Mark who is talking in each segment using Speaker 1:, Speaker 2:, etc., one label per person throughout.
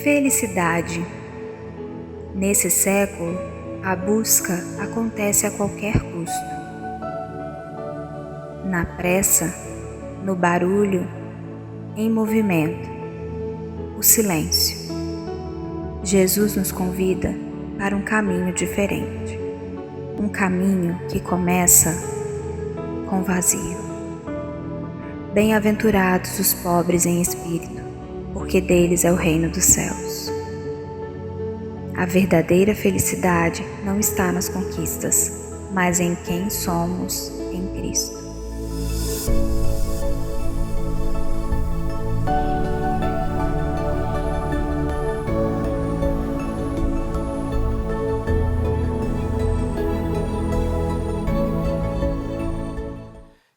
Speaker 1: Felicidade. Nesse século, a busca acontece a qualquer custo. Na pressa, no barulho, em movimento, o silêncio. Jesus nos convida para um caminho diferente. Um caminho que começa com vazio. Bem-aventurados os pobres em espírito, porque deles é o reino dos céus. A verdadeira felicidade não está nas conquistas, mas em quem somos em Cristo.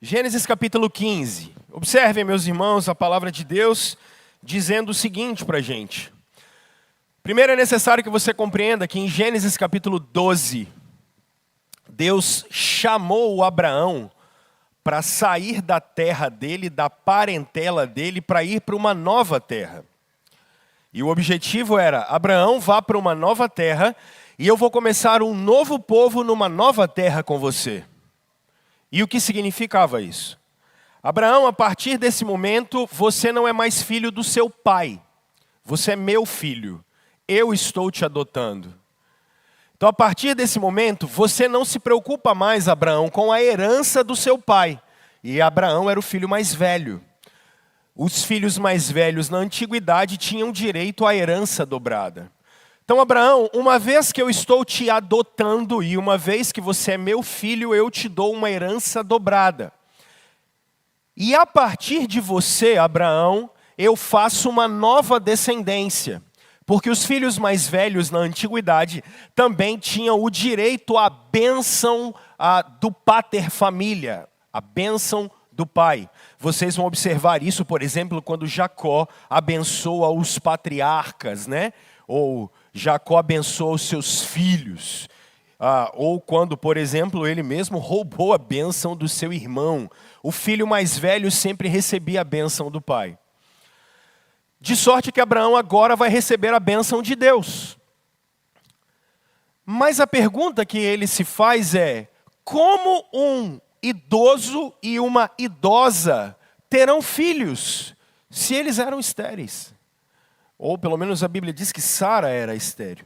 Speaker 2: Gênesis capítulo 15. Observem, meus irmãos, a palavra de Deus dizendo o seguinte para a gente. Primeiro é necessário que você compreenda que em Gênesis capítulo 12, Deus chamou o Abraão para sair da terra dele, da parentela dele, para ir para uma nova terra. E o objetivo era, Abraão, vá para uma nova terra e eu vou começar um novo povo numa nova terra com você. E o que significava isso? Abraão, a partir desse momento, você não é mais filho do seu pai. Você é meu filho. Eu estou te adotando. Então, a partir desse momento, você não se preocupa mais, Abraão, com a herança do seu pai. E Abraão era o filho mais velho. Os filhos mais velhos na antiguidade tinham direito à herança dobrada. Então, Abraão, uma vez que eu estou te adotando e uma vez que você é meu filho, eu te dou uma herança dobrada. E a partir de você, Abraão, eu faço uma nova descendência. Porque os filhos mais velhos na antiguidade também tinham o direito à bênção do pater família, a bênção do pai. Vocês vão observar isso, por exemplo, quando Jacó abençoa os patriarcas, né? Ou Jacó abençoa os seus filhos. Ou quando, por exemplo, ele mesmo roubou a bênção do seu irmão. O filho mais velho sempre recebia a bênção do pai. De sorte que Abraão agora vai receber a bênção de Deus. Mas a pergunta que ele se faz é, como um idoso e uma idosa terão filhos se eles eram estéreis? Ou pelo menos a Bíblia diz que Sara era estéril.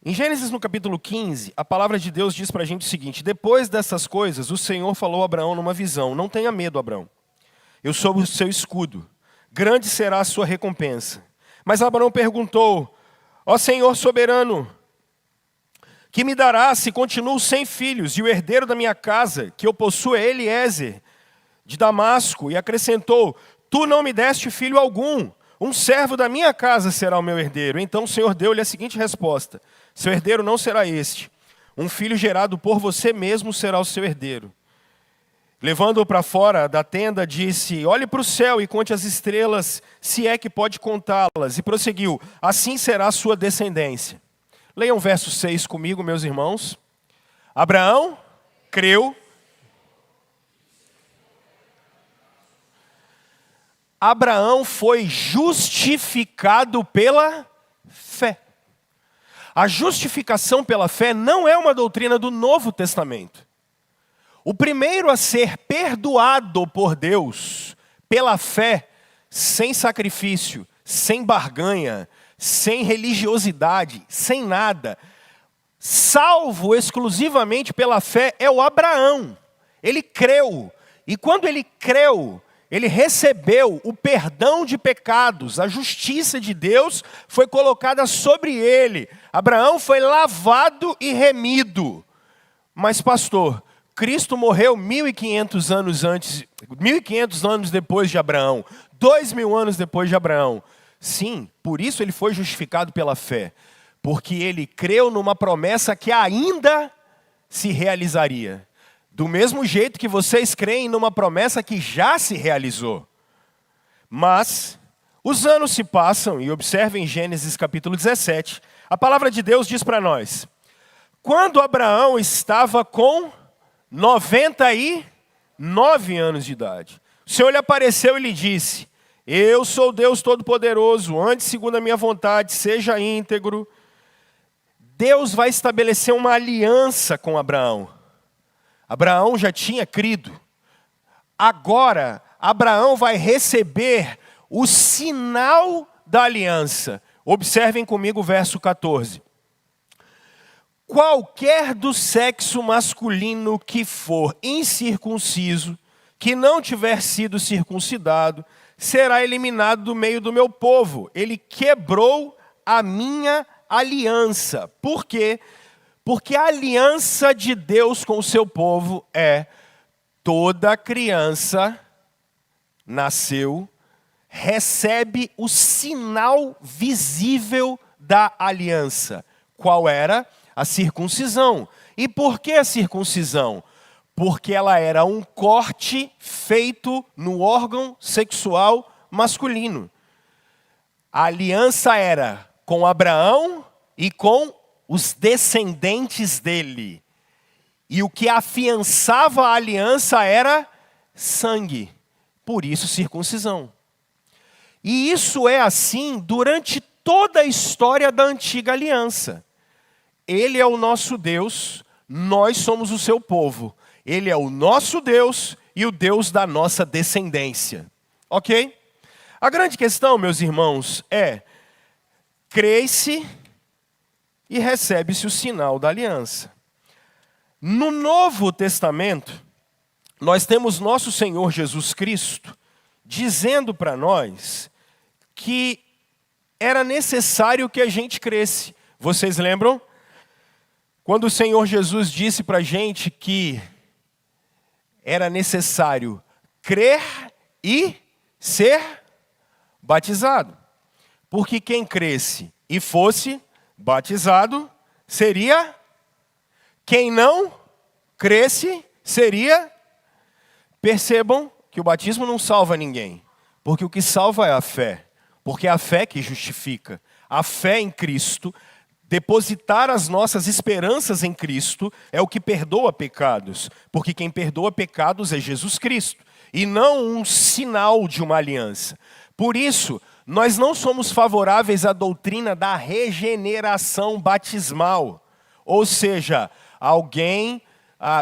Speaker 2: Em Gênesis no capítulo 15, a palavra de Deus diz para a gente o seguinte: depois dessas coisas, o Senhor falou a Abraão numa visão: não tenha medo, Abraão. Eu sou o seu escudo. Grande será a sua recompensa. Mas Abraão perguntou: ó Senhor soberano, que me dará se continuo sem filhos e o herdeiro da minha casa, que eu possuo, é Eliezer, de Damasco? E acrescentou: tu não me deste filho algum. Um servo da minha casa será o meu herdeiro. Então o Senhor deu-lhe a seguinte resposta: seu herdeiro não será este. Um filho gerado por você mesmo será o seu herdeiro. Levando-o para fora da tenda, disse: olhe para o céu e conte as estrelas, se é que pode contá-las. E prosseguiu: assim será a sua descendência. Leiam o verso 6 comigo, meus irmãos. Abraão creu. Abraão foi justificado pela fé. A justificação pela fé não é uma doutrina do Novo Testamento. O primeiro a ser perdoado por Deus pela fé, sem sacrifício, sem barganha, sem religiosidade, sem nada, salvo exclusivamente pela fé, é o Abraão. Ele creu. E quando ele creu, ele recebeu o perdão de pecados, a justiça de Deus foi colocada sobre ele. Abraão foi lavado e remido. Mas pastor, Cristo morreu 1.500 anos antes, 1.500 anos depois de Abraão, 2.000 anos depois de Abraão. Sim, por isso ele foi justificado pela fé, porque ele creu numa promessa que ainda se realizaria. Do mesmo jeito que vocês creem numa promessa que já se realizou. Mas os anos se passam e observem Gênesis capítulo 17. A palavra de Deus diz para nós: quando Abraão estava com 99 anos de idade, o Senhor lhe apareceu e lhe disse: Eu sou Deus Todo-Poderoso, ande segundo a minha vontade, seja íntegro. Deus vai estabelecer uma aliança com Abraão. Abraão já tinha crido. Agora, Abraão vai receber o sinal da aliança. Observem comigo o verso 14. Qualquer do sexo masculino que for incircunciso, que não tiver sido circuncidado, será eliminado do meio do meu povo. Ele quebrou a minha aliança. Por quê? Porque a aliança de Deus com o seu povo é: toda criança nasceu, recebe o sinal visível da aliança. Qual era? A circuncisão. E por que a circuncisão? Porque ela era um corte feito no órgão sexual masculino. A aliança era com Abraão e com os descendentes dele. E o que afiançava a aliança era sangue. Por isso, circuncisão. E isso é assim durante toda a história da antiga aliança. Ele é o nosso Deus, nós somos o seu povo. Ele é o nosso Deus e o Deus da nossa descendência. Ok? A grande questão, meus irmãos, é: crê-se e recebe-se o sinal da aliança. No Novo Testamento, nós temos nosso Senhor Jesus Cristo dizendo para nós que era necessário que a gente cresce. Vocês lembram? Quando o Senhor Jesus disse para a gente que era necessário crer e ser batizado. Porque quem cresce e fosse batizado seria, quem não cresce seria. Percebam que o batismo não salva ninguém, porque o que salva é a fé, porque é a fé que justifica. A fé em Cristo, depositar as nossas esperanças em Cristo é o que perdoa pecados, porque quem perdoa pecados é Jesus Cristo, e não um sinal de uma aliança. Por isso, nós não somos favoráveis à doutrina da regeneração batismal, ou seja, alguém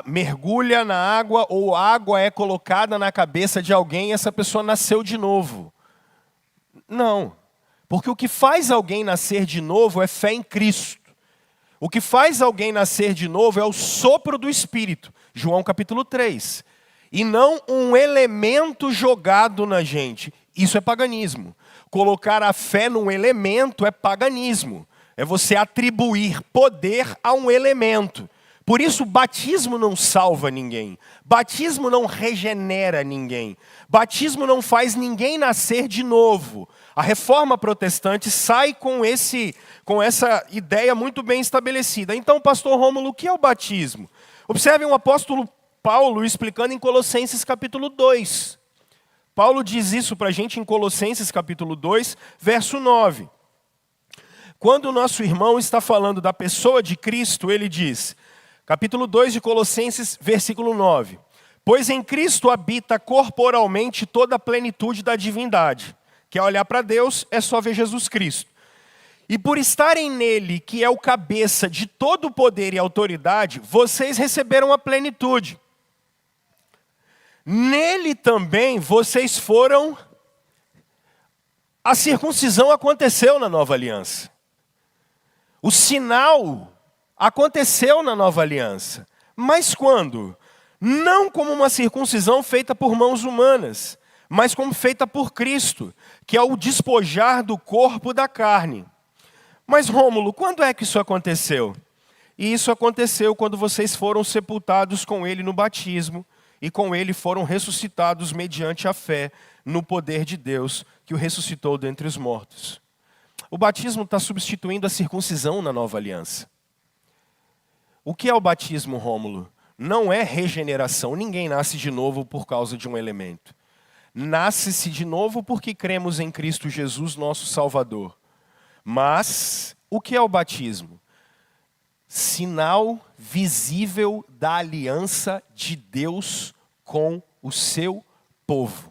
Speaker 2: mergulha na água ou água é colocada na cabeça de alguém e essa pessoa nasceu de novo. Não. Porque o que faz alguém nascer de novo é fé em Cristo. O que faz alguém nascer de novo é o sopro do Espírito. João capítulo 3. E não um elemento jogado na gente. Isso é paganismo. Colocar a fé num elemento é paganismo. É você atribuir poder a um elemento. Por isso, o batismo não salva ninguém. Batismo não regenera ninguém. Batismo não faz ninguém nascer de novo. A reforma protestante sai com essa ideia muito bem estabelecida. Então, pastor Rômulo, o que é o batismo? Observem o apóstolo Paulo explicando em Colossenses capítulo 2. Paulo diz isso para a gente em Colossenses capítulo 2, verso 9. Quando o nosso irmão está falando da pessoa de Cristo, ele diz, capítulo 2 de Colossenses, versículo 9. Pois em Cristo habita corporalmente toda a plenitude da divindade. Quer olhar para Deus, é só ver Jesus Cristo. E por estarem nele, que é o cabeça de todo o poder e autoridade, vocês receberam a plenitude. Nele também vocês foram... A circuncisão aconteceu na nova aliança. O sinal aconteceu na nova aliança. Mas quando? Não como uma circuncisão feita por mãos humanas, mas como feita por Cristo, que é o despojar do corpo da carne. Mas, Rômulo, quando é que isso aconteceu? E isso aconteceu quando vocês foram sepultados com ele no batismo, e com ele foram ressuscitados mediante a fé no poder de Deus, que o ressuscitou dentre os mortos. O batismo está substituindo a circuncisão na nova aliança. O que é o batismo, Rômulo? Não é regeneração. Ninguém nasce de novo por causa de um elemento. Nasce-se de novo porque cremos em Cristo Jesus, nosso Salvador. Mas, o que é o batismo? Sinal visível da aliança de Deus com o seu povo.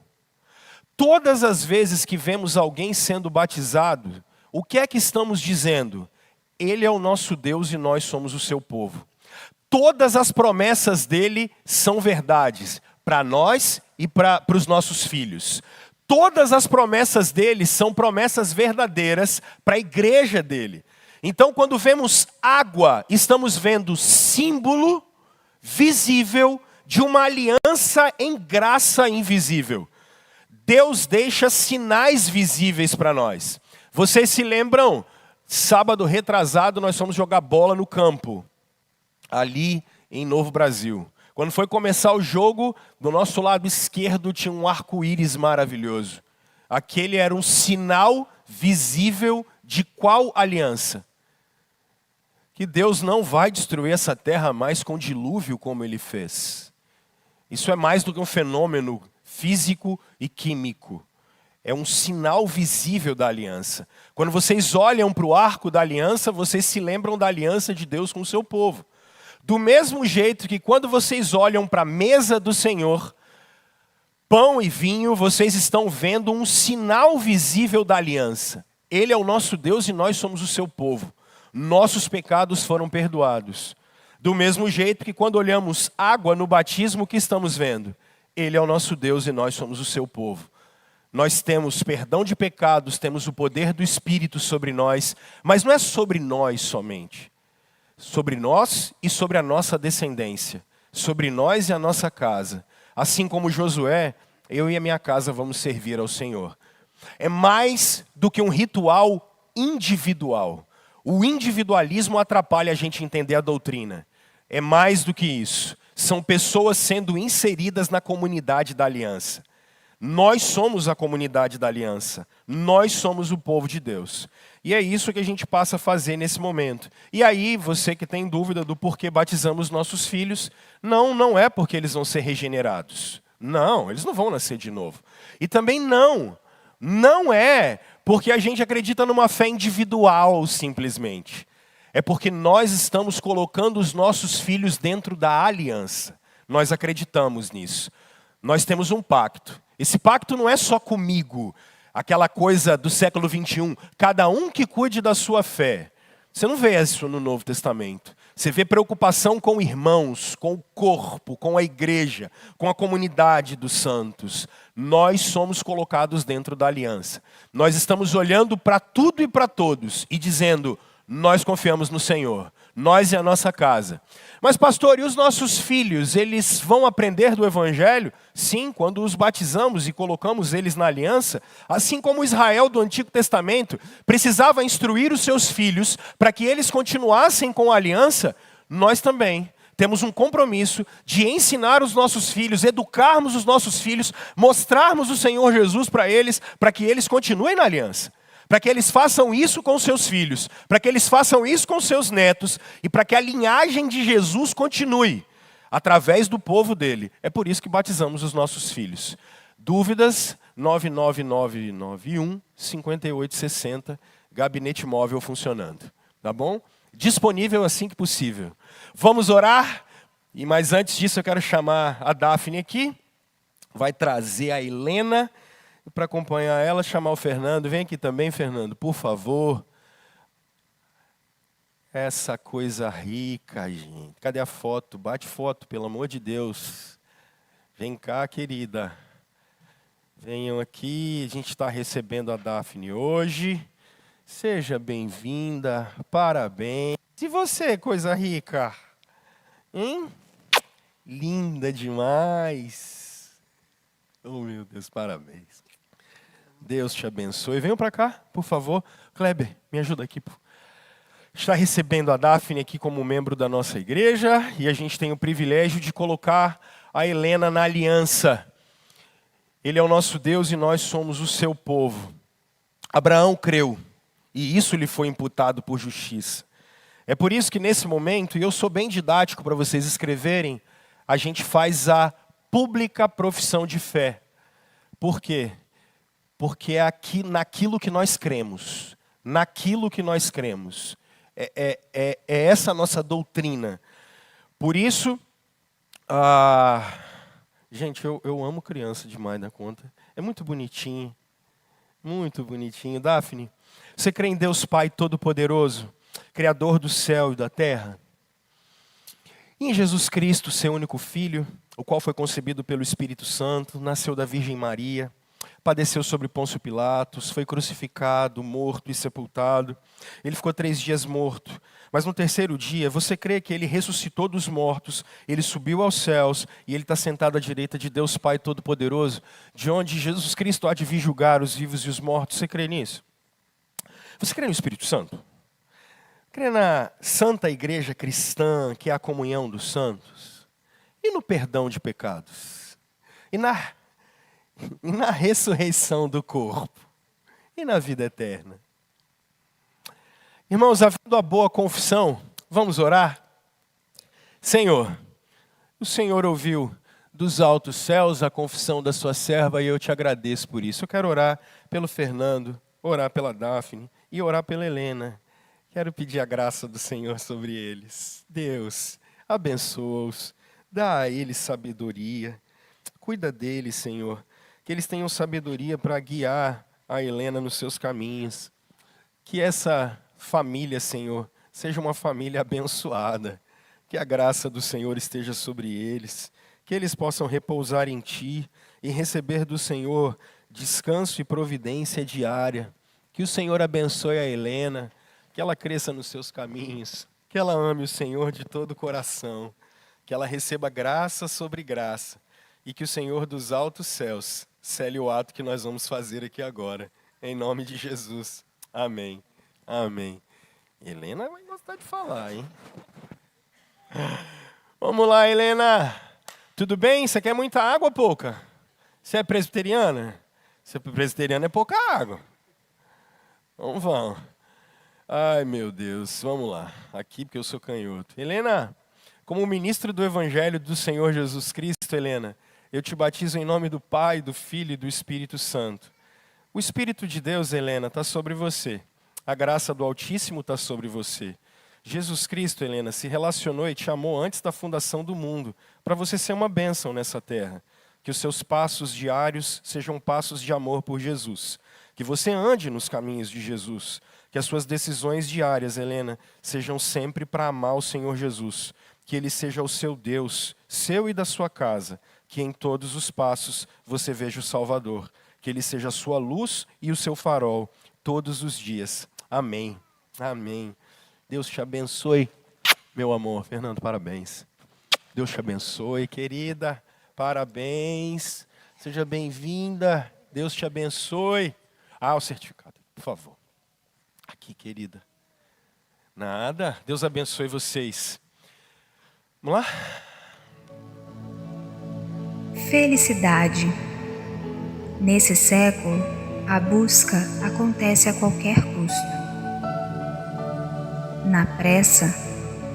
Speaker 2: Todas as vezes que vemos alguém sendo batizado, o que é que estamos dizendo? Ele é o nosso Deus e nós somos o seu povo. Todas as promessas dele são verdades para nós e para os nossos filhos. Todas as promessas dele são promessas verdadeiras para a igreja dele. Então, quando vemos água, estamos vendo símbolo visível de uma aliança em graça invisível. Deus deixa sinais visíveis para nós. Vocês se lembram? Sábado retrasado nós fomos jogar bola no campo, ali em Novo Brasil. Quando foi começar o jogo, do nosso lado esquerdo tinha um arco-íris maravilhoso. Aquele era um sinal visível de qual aliança? Que Deus não vai destruir essa terra mais com dilúvio como ele fez. Isso é mais do que um fenômeno físico e químico. É um sinal visível da aliança. Quando vocês olham para o arco da aliança, vocês se lembram da aliança de Deus com o seu povo. Do mesmo jeito que quando vocês olham para a mesa do Senhor, pão e vinho, vocês estão vendo um sinal visível da aliança. Ele é o nosso Deus e nós somos o seu povo. Nossos pecados foram perdoados. Do mesmo jeito que quando olhamos água no batismo, o que estamos vendo? Ele é o nosso Deus e nós somos o seu povo. Nós temos perdão de pecados, temos o poder do Espírito sobre nós, mas não é sobre nós somente. Sobre nós e sobre a nossa descendência. Sobre nós e a nossa casa. Assim como Josué, eu e a minha casa vamos servir ao Senhor. É mais do que um ritual individual. O individualismo atrapalha a gente entender a doutrina. É mais do que isso. São pessoas sendo inseridas na comunidade da aliança. Nós somos a comunidade da aliança. Nós somos o povo de Deus. E é isso que a gente passa a fazer nesse momento. E aí, você que tem dúvida do porquê batizamos nossos filhos, não é porque eles vão ser regenerados. Não, eles não vão nascer de novo. E também não é porque a gente acredita numa fé individual simplesmente. É porque nós estamos colocando os nossos filhos dentro da aliança. Nós acreditamos nisso. Nós temos um pacto. Esse pacto não é só comigo, aquela coisa do século 21. Cada um que cuide da sua fé. Você não vê isso no Novo Testamento. Você vê preocupação com irmãos, com o corpo, com a igreja, com a comunidade dos santos. Nós somos colocados dentro da aliança. Nós estamos olhando para tudo e para todos e dizendo, nós confiamos no Senhor, nós e a nossa casa. Mas pastor, e os nossos filhos, eles vão aprender do Evangelho? Sim, quando os batizamos e colocamos eles na aliança, assim como Israel do Antigo Testamento precisava instruir os seus filhos para que eles continuassem com a aliança, nós também temos um compromisso de ensinar os nossos filhos, educarmos os nossos filhos, mostrarmos o Senhor Jesus para eles, para que eles continuem na aliança. Para que eles façam isso com seus filhos, para que eles façam isso com seus netos, e para que a linhagem de Jesus continue, através do povo dele. É por isso que batizamos os nossos filhos. Dúvidas? 99991-5860, gabinete móvel funcionando. Tá bom? Disponível assim que possível. Vamos orar? Mas antes disso eu quero chamar a Daphne aqui. Vai trazer a Helena. Para acompanhar ela, chamar o Fernando. Vem aqui também, Fernando, por favor. Essa coisa rica, gente. Cadê a foto? Bate foto, pelo amor de Deus. Vem cá, querida. Venham aqui. A gente está recebendo a Daphne hoje. Seja bem-vinda. Parabéns. E você, coisa rica? Hein? Linda demais. Oh, meu Deus, parabéns. Deus te abençoe. Venham para cá, por favor. Kleber, me ajuda aqui. Está recebendo a Daphne aqui como membro da nossa igreja e a gente tem o privilégio de colocar a Helena na aliança. Ele é o nosso Deus e nós somos o seu povo. Abraão creu e isso lhe foi imputado por justiça. É por isso que nesse momento, e eu sou bem didático para vocês escreverem, a gente faz a pública profissão de fé. Por quê? Porque é aqui, naquilo que nós cremos. Naquilo que nós cremos. É essa a nossa doutrina. Por isso, gente, eu amo criança demais da conta. É muito bonitinho. Muito bonitinho. Daphne, você crê em Deus Pai Todo-Poderoso, Criador do céu e da terra? E em Jesus Cristo, seu único Filho, o qual foi concebido pelo Espírito Santo, nasceu da Virgem Maria, padeceu sobre Pôncio Pilatos, foi crucificado, morto e sepultado. Ele ficou 3 dias morto. Mas no terceiro dia, você crê que ele ressuscitou dos mortos, ele subiu aos céus e ele está sentado à direita de Deus Pai Todo-Poderoso, de onde Jesus Cristo há de vir julgar os vivos e os mortos? Você crê nisso? Você crê no Espírito Santo? Crê na Santa Igreja Cristã, que é a comunhão dos santos? E no perdão de pecados? E na ressurreição do corpo? E na vida eterna? Irmãos, havendo a boa confissão, vamos orar? Senhor, o Senhor ouviu dos altos céus a confissão da sua serva e eu te agradeço por isso. Eu quero orar pelo Fernando, orar pela Daphne e orar pela Helena. Quero pedir a graça do Senhor sobre eles. Deus, abençoa-os, dá a eles sabedoria. Cuida deles, Senhor, que eles tenham sabedoria para guiar a Helena nos seus caminhos. Que essa família, Senhor, seja uma família abençoada. Que a graça do Senhor esteja sobre eles. Que eles possam repousar em Ti e receber do Senhor descanso e providência diária. Que o Senhor abençoe a Helena, que ela cresça nos seus caminhos, que ela ame o Senhor de todo o coração, que ela receba graça sobre graça e que o Senhor dos altos céus cele o ato que nós vamos fazer aqui agora. Em nome de Jesus. Amém. Amém. Helena vai gostar de falar, hein? Vamos lá, Helena. Tudo bem? Você quer muita água ou pouca? Você é presbiteriana? Se é presbiteriana é pouca água. Então vamos. Ai, meu Deus. Vamos lá. Aqui porque eu sou canhoto. Helena, como ministro do Evangelho do Senhor Jesus Cristo, Helena, eu te batizo em nome do Pai, do Filho e do Espírito Santo. O Espírito de Deus, Helena, está sobre você. A graça do Altíssimo está sobre você. Jesus Cristo, Helena, se relacionou e te amou antes da fundação do mundo, para você ser uma bênção nessa terra. Que os seus passos diários sejam passos de amor por Jesus. Que você ande nos caminhos de Jesus. Que as suas decisões diárias, Helena, sejam sempre para amar o Senhor Jesus. Que Ele seja o seu Deus, seu e da sua casa. Que em todos os passos você veja o Salvador. Que Ele seja a sua luz e o seu farol todos os dias. Amém. Amém. Deus te abençoe, meu amor. Fernando, parabéns. Deus te abençoe, querida. Parabéns. Seja bem-vinda. Deus te abençoe. Ah, o certificado, por favor. Aqui, querida. Nada. Deus abençoe vocês. Vamos lá?
Speaker 1: Felicidade. Nesse século, a busca acontece a qualquer custo. Na pressa,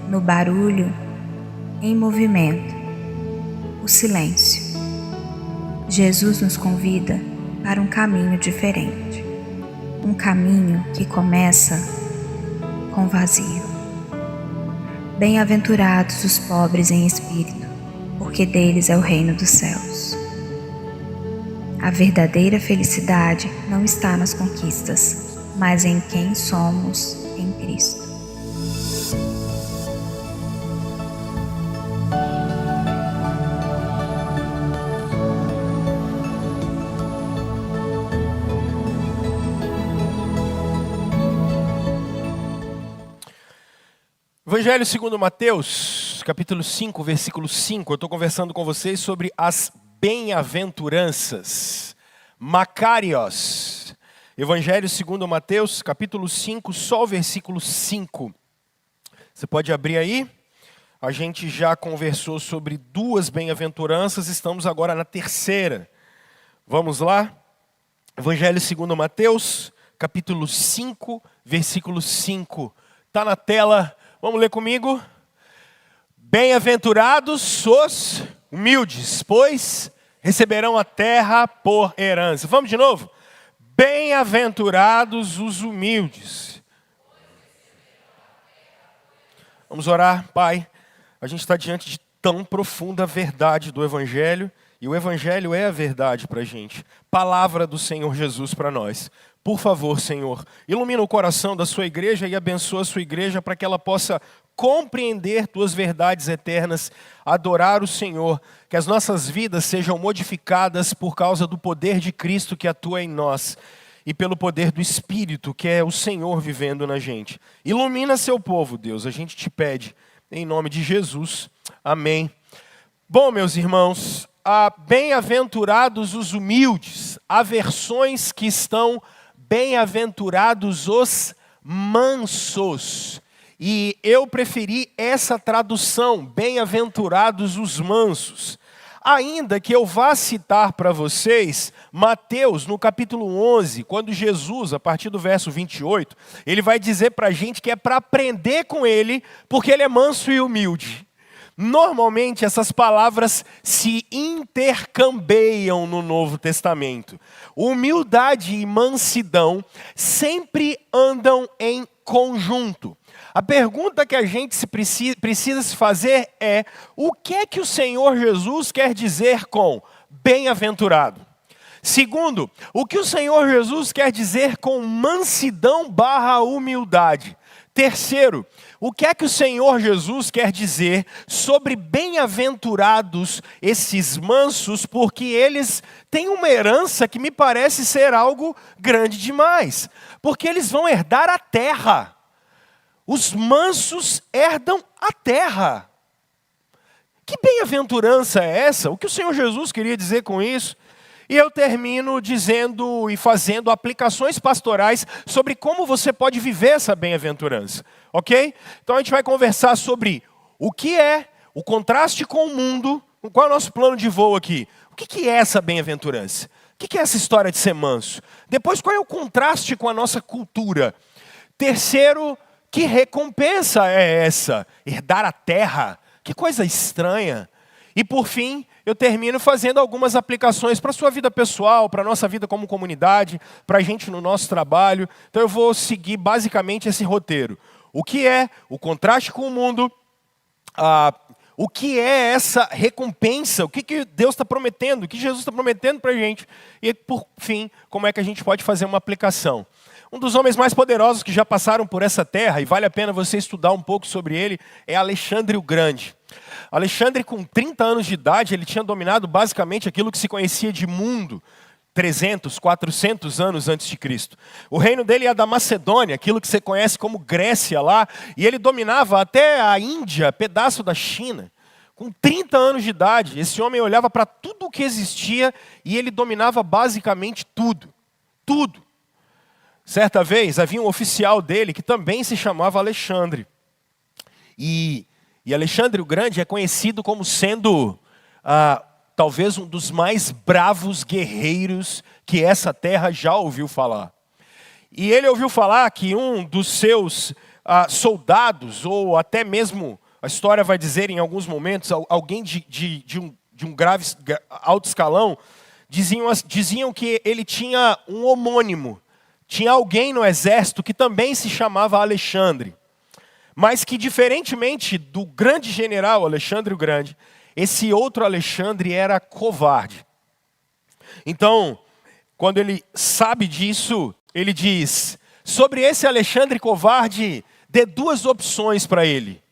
Speaker 1: no barulho, em movimento, o silêncio. Jesus nos convida para um caminho diferente. Um caminho que começa com vazio. Bem-aventurados os pobres em espírito, porque deles é o reino dos céus. A verdadeira felicidade não está nas conquistas, mas em quem somos em Cristo.
Speaker 2: Evangelho segundo Mateus, capítulo 5, versículo 5. Eu estou conversando com vocês sobre as bem-aventuranças. Macarios. Evangelho segundo Mateus, capítulo 5, só o versículo 5. Você pode abrir aí. A gente já conversou sobre 2 bem-aventuranças, estamos agora na terceira. Vamos lá? Evangelho segundo Mateus, capítulo 5, versículo 5. Está na tela. Vamos ler comigo? Bem-aventurados os humildes, pois receberão a terra por herança. Vamos de novo? Bem-aventurados os humildes. Vamos orar, Pai. A gente está diante de tão profunda verdade do Evangelho E o Evangelho é a verdade para a gente. Palavra do Senhor Jesus para nós. Por favor, Senhor, ilumina o coração da sua igreja e abençoa a sua igreja para que ela possa compreender tuas verdades eternas, adorar o Senhor, que as nossas vidas sejam modificadas por causa do poder de Cristo que atua em nós e pelo poder do Espírito, que é o Senhor vivendo na gente. Ilumina seu povo, Deus, a gente te pede, em nome de Jesus. Amém. Bom, meus irmãos, bem-aventurados os humildes, há versões que estão bem-aventurados os mansos. E eu preferi essa tradução, bem-aventurados os mansos. Ainda que eu vá citar para vocês Mateus, no capítulo 11, quando Jesus, a partir do verso 28, ele vai dizer para a gente que é para aprender com ele, porque ele é manso e humilde. Normalmente essas palavras se intercambiam no Novo Testamento. Humildade e mansidão sempre andam em conjunto. A pergunta que a gente precisa se fazer é: o que é que o Senhor Jesus quer dizer com bem-aventurado? Segundo, o que o Senhor Jesus quer dizer com mansidão/humildade? Terceiro, o que é que o Senhor Jesus quer dizer sobre bem-aventurados esses mansos, porque eles têm uma herança que me parece ser algo grande demais, porque eles vão herdar a terra. Os mansos herdam a terra. Que bem-aventurança é essa? O que o Senhor Jesus queria dizer com isso? E eu termino dizendo e fazendo aplicações pastorais sobre como você pode viver essa bem-aventurança, ok? Então a gente vai conversar sobre o que é o contraste com o mundo. Qual é o nosso plano de voo aqui? O que é essa bem-aventurança? O que é essa história de ser manso? Depois, qual é o contraste com a nossa cultura? Terceiro, que recompensa é essa? Herdar a terra? Que coisa estranha. E por fim, eu termino fazendo algumas aplicações para a sua vida pessoal, para a nossa vida como comunidade, para a gente no nosso trabalho. Então eu vou seguir basicamente esse roteiro. O que é o contraste com o mundo? O que é essa recompensa? O que Deus está prometendo? O que Jesus está prometendo para a gente? E por fim, como é que a gente pode fazer uma aplicação? Um dos homens mais poderosos que já passaram por essa terra, e vale a pena você estudar um pouco sobre ele, é Alexandre o Grande. Alexandre, com 30 anos de idade, ele tinha dominado basicamente aquilo que se conhecia de mundo 300, 400 anos antes de Cristo. O reino dele é da Macedônia, aquilo que você conhece como Grécia lá, e ele dominava até a Índia, pedaço da China. Com 30 anos de idade, esse homem olhava para tudo o que existia e ele dominava basicamente tudo. Tudo. Certa vez, havia um oficial dele que também se chamava Alexandre. E Alexandre o Grande é conhecido como sendo talvez um dos mais bravos guerreiros que essa terra já ouviu falar. E ele ouviu falar que um dos seus soldados, ou até mesmo, a história vai dizer em alguns momentos, alguém de um grave alto escalão, diziam que ele tinha um homônimo. Tinha alguém no exército que também se chamava Alexandre. Mas que, diferentemente do grande general Alexandre o Grande, esse outro Alexandre era covarde. Então, quando ele sabe disso, ele diz: sobre esse Alexandre covarde, dê duas opções para ele.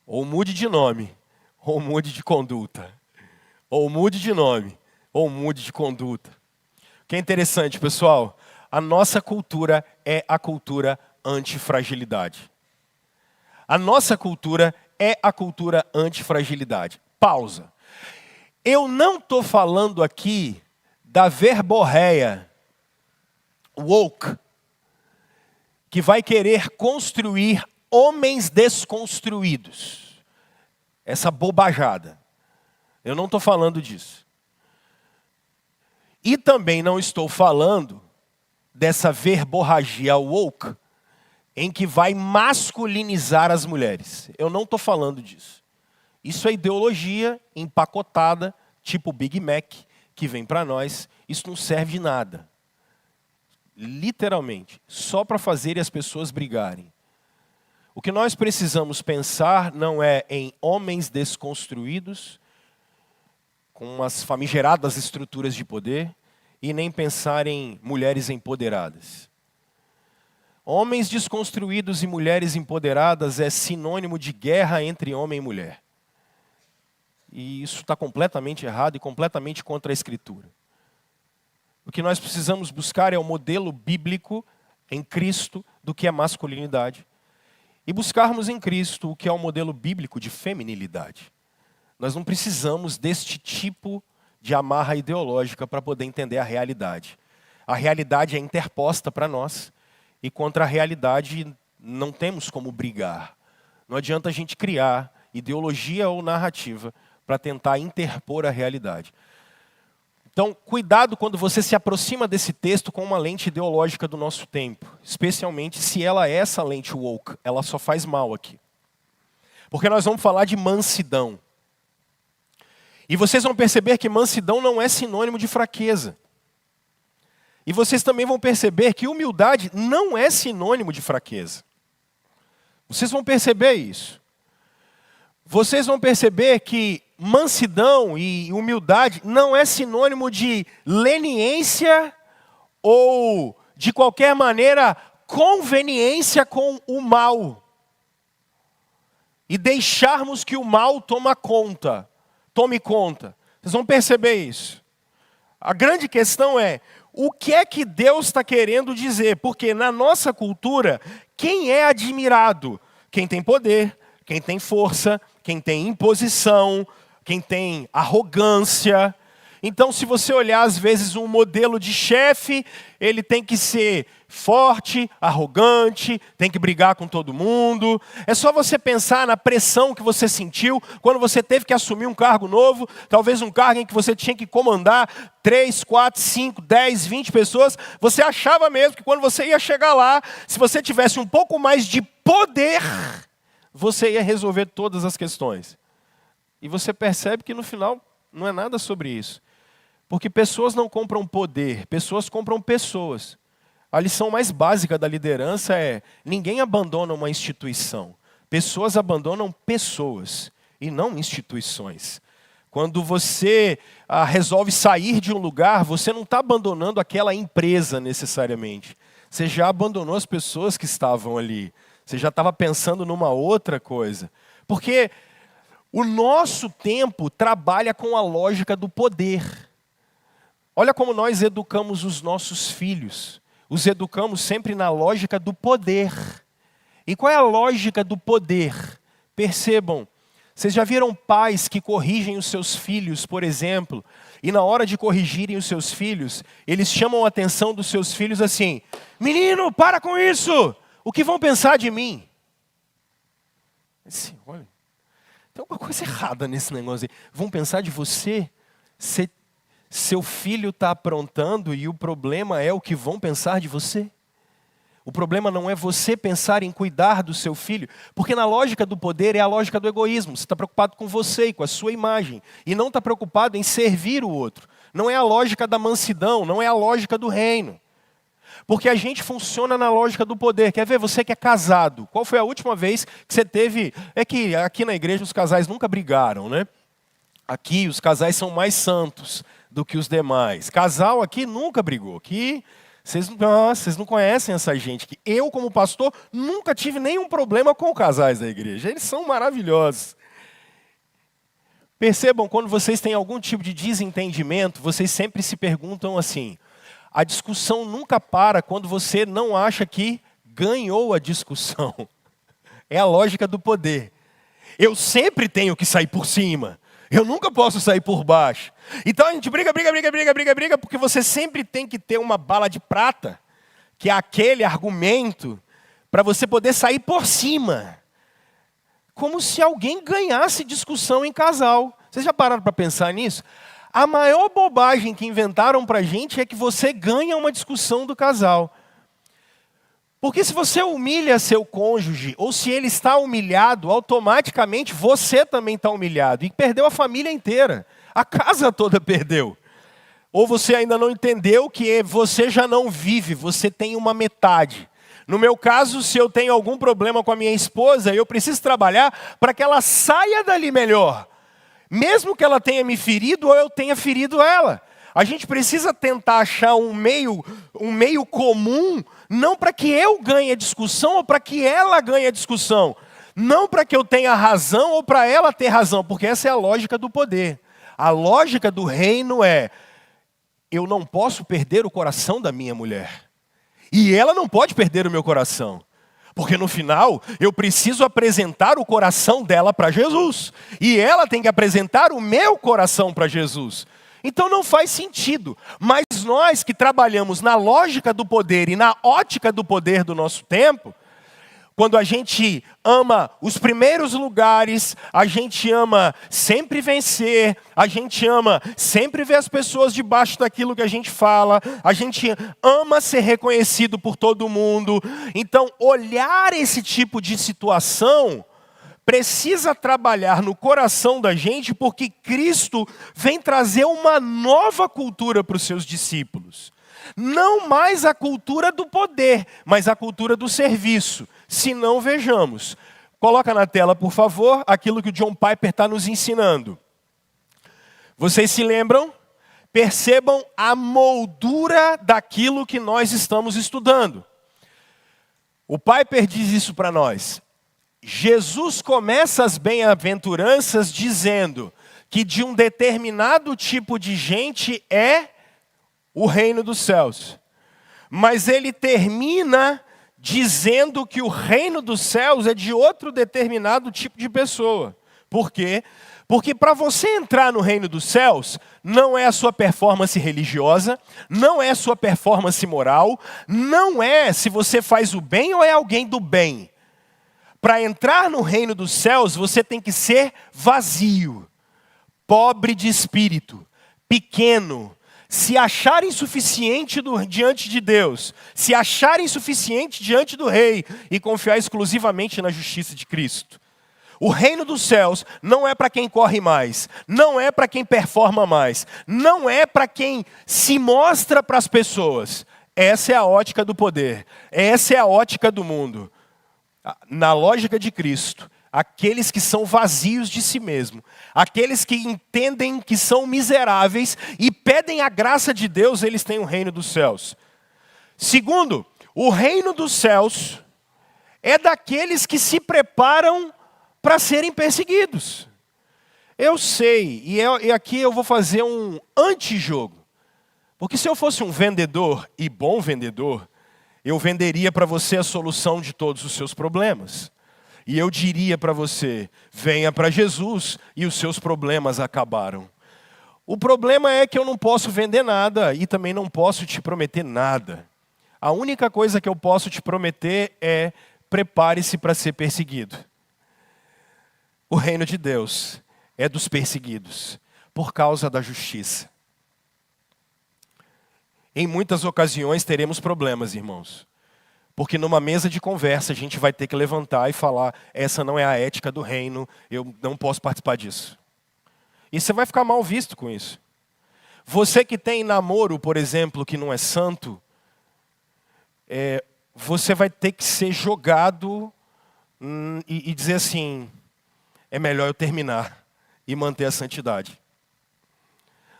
Speaker 2: Ou mude de nome, ou mude de conduta. Ou mude de nome, ou mude de conduta. O que é interessante, pessoal, a nossa cultura é a cultura antifragilidade. A nossa cultura é a cultura antifragilidade. Pausa. Eu não estou falando aqui da verborreia woke, que vai querer construir homens desconstruídos. Essa bobajada. Eu não estou falando disso. E também não estou falando dessa verborragia woke, em que vai masculinizar as mulheres. Eu não estou falando disso. Isso é ideologia empacotada, tipo Big Mac, que vem para nós. Isso não serve de nada. Literalmente, só para fazer as pessoas brigarem. O que nós precisamos pensar não é em homens desconstruídos, com as famigeradas estruturas de poder e nem pensar em mulheres empoderadas. Homens desconstruídos e mulheres empoderadas é sinônimo de guerra entre homem e mulher. E isso está completamente errado e completamente contra a Escritura. O que nós precisamos buscar é o modelo bíblico em Cristo do que é masculinidade. E buscarmos em Cristo o que é o modelo bíblico de feminilidade. Nós não precisamos deste tipo de amarra ideológica para poder entender a realidade. A realidade é interposta para nós e contra a realidade não temos como brigar. Não adianta a gente criar ideologia ou narrativa para tentar interpor a realidade. Então, cuidado quando você se aproxima desse texto com uma lente ideológica do nosso tempo. Especialmente se ela é essa lente woke. Ela só faz mal aqui. Porque nós vamos falar de mansidão. E vocês vão perceber que mansidão não é sinônimo de fraqueza. E vocês também vão perceber que humildade não é sinônimo de fraqueza. Vocês vão perceber isso. Vocês vão perceber que mansidão e humildade não é sinônimo de leniência ou, de qualquer maneira, conveniência com o mal. E deixarmos que o mal tome conta. Vocês vão perceber isso. A grande questão é, o que é que Deus está querendo dizer? Porque na nossa cultura, quem é admirado? Quem tem poder, quem tem força, quem tem imposição, quem tem arrogância. Então, se você olhar, às vezes, um modelo de chefe, ele tem que ser forte, arrogante, tem que brigar com todo mundo. É só você pensar na pressão que você sentiu quando você teve que assumir um cargo novo, talvez um cargo em que você tinha que comandar 3, 4, 5, 10, 20 pessoas. Você achava mesmo que quando você ia chegar lá, se você tivesse um pouco mais de poder, você ia resolver todas as questões. E você percebe que no final não é nada sobre isso. Porque pessoas não compram poder, pessoas compram pessoas. A lição mais básica da liderança é: ninguém abandona uma instituição. Pessoas abandonam pessoas e não instituições. Quando você resolve sair de um lugar, você não está abandonando aquela empresa necessariamente. Você já abandonou as pessoas que estavam ali. Você já estava pensando numa outra coisa. Porque o nosso tempo trabalha com a lógica do poder. Olha como nós educamos os nossos filhos. Os educamos sempre na lógica do poder. E qual é a lógica do poder? Percebam, vocês já viram pais que corrigem os seus filhos, por exemplo, e na hora de corrigirem os seus filhos, eles chamam a atenção dos seus filhos assim: menino, para com isso! O que vão pensar de mim? Assim, olha, tem alguma coisa errada nesse negócio aí. Vão pensar de você? Seu filho está aprontando e o problema é o que vão pensar de você? O problema não é você pensar em cuidar do seu filho, porque na lógica do poder é a lógica do egoísmo. Você está preocupado com você e com a sua imagem, e não está preocupado em servir o outro. Não é a lógica da mansidão, não é a lógica do reino. Porque a gente funciona na lógica do poder. Quer ver, você que é casado, qual foi a última vez que você teve... É que aqui na igreja os casais nunca brigaram, né? Aqui os casais são mais santos do que os demais. Casal aqui nunca brigou. Aqui vocês não conhecem essa gente. Que eu, como pastor, nunca tive nenhum problema com os casais da igreja. Eles são maravilhosos. Percebam, quando vocês têm algum tipo de desentendimento, vocês sempre se perguntam assim: a discussão nunca para quando você não acha que ganhou a discussão. É a lógica do poder. Eu sempre tenho que sair por cima. Eu nunca posso sair por baixo. Então a gente briga, porque você sempre tem que ter uma bala de prata, que é aquele argumento, para você poder sair por cima. Como se alguém ganhasse discussão em casal. Vocês já pararam para pensar nisso? A maior bobagem que inventaram para a gente é que você ganha uma discussão do casal. Porque se você humilha seu cônjuge, ou se ele está humilhado, automaticamente você também está humilhado. E perdeu a família inteira. A casa toda perdeu. Ou você ainda não entendeu que você já não vive, você tem uma metade. No meu caso, se eu tenho algum problema com a minha esposa, eu preciso trabalhar para que ela saia dali melhor. mesmo que ela tenha me ferido ou eu tenha ferido ela. A gente precisa tentar achar um meio comum, não para que eu ganhe a discussão ou para que ela ganhe a discussão. Não para que eu tenha razão ou para ela ter razão, porque essa é a lógica do poder. A lógica do reino é: eu não posso perder o coração da minha mulher. E ela não pode perder o meu coração. Porque no final, eu preciso apresentar o coração dela para Jesus. E ela tem que apresentar o meu coração para Jesus. Então não faz sentido. Mas nós que trabalhamos na lógica do poder e na ótica do poder do nosso tempo, quando a gente ama os primeiros lugares, a gente ama sempre vencer, a gente ama sempre ver as pessoas debaixo daquilo que a gente fala, a gente ama ser reconhecido por todo mundo. Então, olhar esse tipo de situação precisa trabalhar no coração da gente, porque Cristo vem trazer uma nova cultura para os seus discípulos. Não mais a cultura do poder, mas a cultura do serviço. Se não, vejamos. Coloca na tela, por favor, aquilo que o John Piper está nos ensinando. Vocês se lembram? Percebam a moldura daquilo que nós estamos estudando. O Piper diz isso para nós. Jesus começa as bem-aventuranças dizendo que de um determinado tipo de gente é o reino dos céus. Mas ele termina dizendo que o reino dos céus é de outro determinado tipo de pessoa. Por quê? Porque para você entrar no reino dos céus, não é a sua performance religiosa, não é a sua performance moral, não é se você faz o bem ou é alguém do bem. Para entrar no reino dos céus, você tem que ser vazio, pobre de espírito, pequeno, se achar insuficiente diante de Deus, se achar insuficiente diante do Rei e confiar exclusivamente na justiça de Cristo. O reino dos céus não é para quem corre mais, não é para quem performa mais, não é para quem se mostra para as pessoas. Essa é a ótica do poder, essa é a ótica do mundo. Na lógica de Cristo, aqueles que são vazios de si mesmo, aqueles que entendem que são miseráveis e pedem a graça de Deus, eles têm o reino dos céus. Segundo, o reino dos céus é daqueles que se preparam para serem perseguidos. Eu sei, e aqui eu vou fazer um antijogo. Porque se eu fosse um vendedor e bom vendedor, eu venderia para você a solução de todos os seus problemas. E eu diria para você, venha para Jesus e os seus problemas acabaram. O problema é que eu não posso vender nada e também não posso te prometer nada. A única coisa que eu posso te prometer é prepare-se para ser perseguido. O reino de Deus é dos perseguidos por causa da justiça. Em muitas ocasiões teremos problemas, irmãos. Porque numa mesa de conversa a gente vai ter que levantar e falar, essa não é a ética do reino, eu não posso participar disso. E você vai ficar mal visto com isso. Você que tem namoro, por exemplo, que não é santo, você vai ter que ser jogado e dizer assim, é melhor eu terminar e manter a santidade.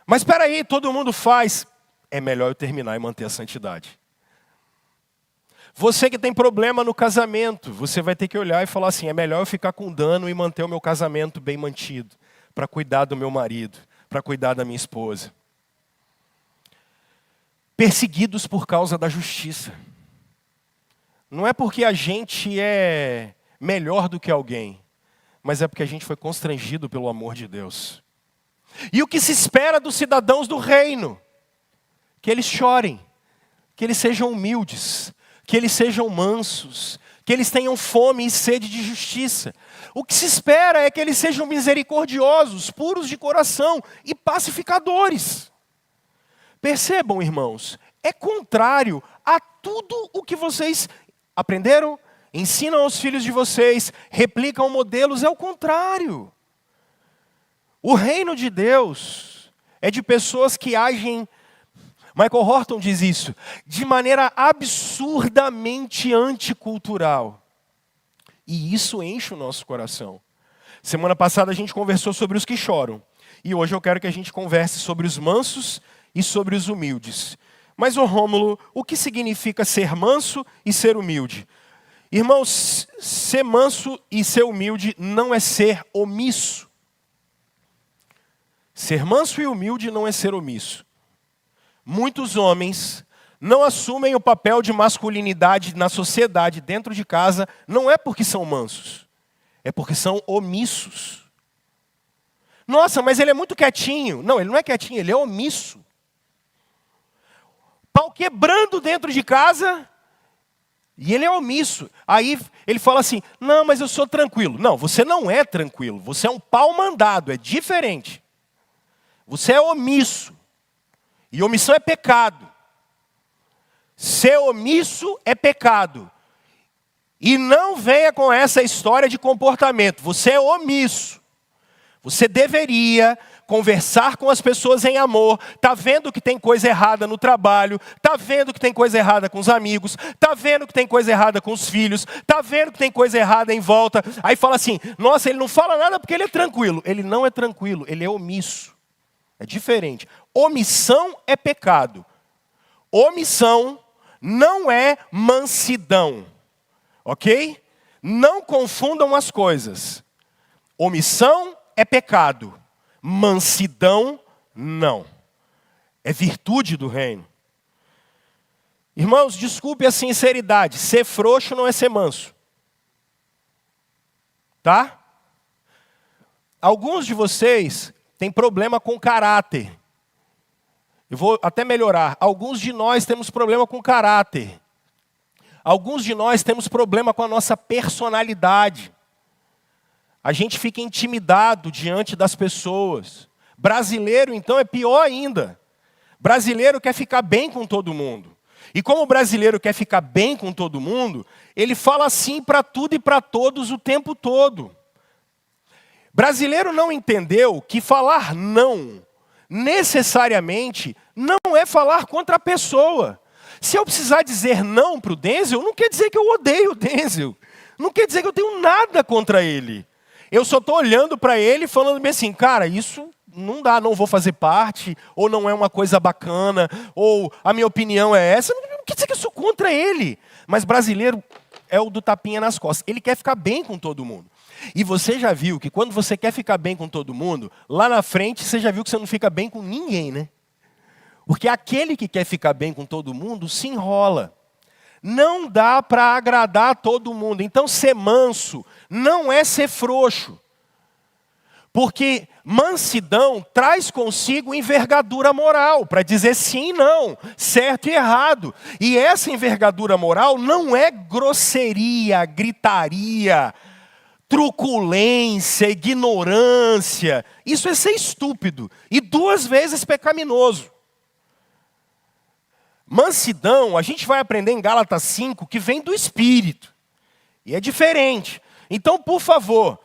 Speaker 2: Mas espera aí, todo mundo faz. É melhor eu terminar e manter a santidade. Você que tem problema no casamento, você vai ter que olhar e falar assim, é melhor eu ficar com dano e manter o meu casamento bem mantido, para cuidar do meu marido, para cuidar da minha esposa. Perseguidos por causa da justiça. Não é porque a gente é melhor do que alguém, mas é porque a gente foi constrangido pelo amor de Deus. E o que se espera dos cidadãos do reino? Que eles chorem, que eles sejam humildes, que eles sejam mansos, que eles tenham fome e sede de justiça. O que se espera é que eles sejam misericordiosos, puros de coração e pacificadores. Percebam, irmãos, é contrário a tudo o que vocês aprenderam, ensinam aos filhos de vocês, replicam modelos, é o contrário. O reino de Deus é de pessoas que agem, Michael Horton diz isso, de maneira absurdamente anticultural. E isso enche o nosso coração. Semana passada a gente conversou sobre os que choram. E hoje eu quero que a gente converse sobre os mansos e sobre os humildes. Mas, ô Rômulo, o que significa ser manso e ser humilde? Irmãos, ser manso e ser humilde não é ser omisso. Ser manso e humilde não é ser omisso. Muitos homens não assumem o papel de masculinidade na sociedade, dentro de casa, não é porque são mansos, é porque são omissos. Nossa, mas ele é muito quietinho. Não, ele não é quietinho, ele é omisso. Pau quebrando dentro de casa e ele é omisso. Aí ele fala assim, não, mas eu sou tranquilo. Não, você não é tranquilo, você é um pau mandado, é diferente. Você é omisso. E omissão é pecado. Ser omisso é pecado. E não venha com essa história de comportamento. Você é omisso. Você deveria conversar com as pessoas em amor. Tá vendo que tem coisa errada no trabalho. Tá vendo que tem coisa errada com os amigos. Tá vendo que tem coisa errada com os filhos. Tá vendo que tem coisa errada em volta. Aí fala assim, nossa, ele não fala nada porque ele é tranquilo. Ele não é tranquilo, ele é omisso. É diferente. Omissão é pecado. Omissão não é mansidão. Ok? Não confundam as coisas. Omissão é pecado. Mansidão, não. É virtude do reino. Irmãos, desculpe a sinceridade. Ser frouxo não é ser manso. Tá? Alguns de vocês têm problema com caráter. Eu vou até melhorar. Alguns de nós temos problema com caráter. Alguns de nós temos problema com a nossa personalidade. A gente fica intimidado diante das pessoas. Brasileiro, então, é pior ainda. Brasileiro quer ficar bem com todo mundo. E como o brasileiro quer ficar bem com todo mundo, ele fala sim para tudo e para todos o tempo todo. Brasileiro não entendeu que falar não, necessariamente, não é falar contra a pessoa. Se eu precisar dizer não para o Denzel, não quer dizer que eu odeio o Denzel. Não quer dizer que eu tenho nada contra ele. Eu só estou olhando para ele e falando assim, cara, isso não dá, não vou fazer parte, ou não é uma coisa bacana, ou a minha opinião é essa. Não quer dizer que eu sou contra ele. Mas brasileiro é o do tapinha nas costas. Ele quer ficar bem com todo mundo. E você já viu que quando você quer ficar bem com todo mundo, lá na frente você já viu que você não fica bem com ninguém, né? Porque aquele que quer ficar bem com todo mundo se enrola. Não dá para agradar todo mundo. Então ser manso não é ser frouxo. Porque mansidão traz consigo envergadura moral, para dizer sim e não, certo e errado. E essa envergadura moral não é grosseria, gritaria, truculência, ignorância. Isso é ser estúpido e 2 vezes pecaminoso. Mansidão, a gente vai aprender em Gálatas 5, que vem do Espírito. E é diferente. Então, por favor,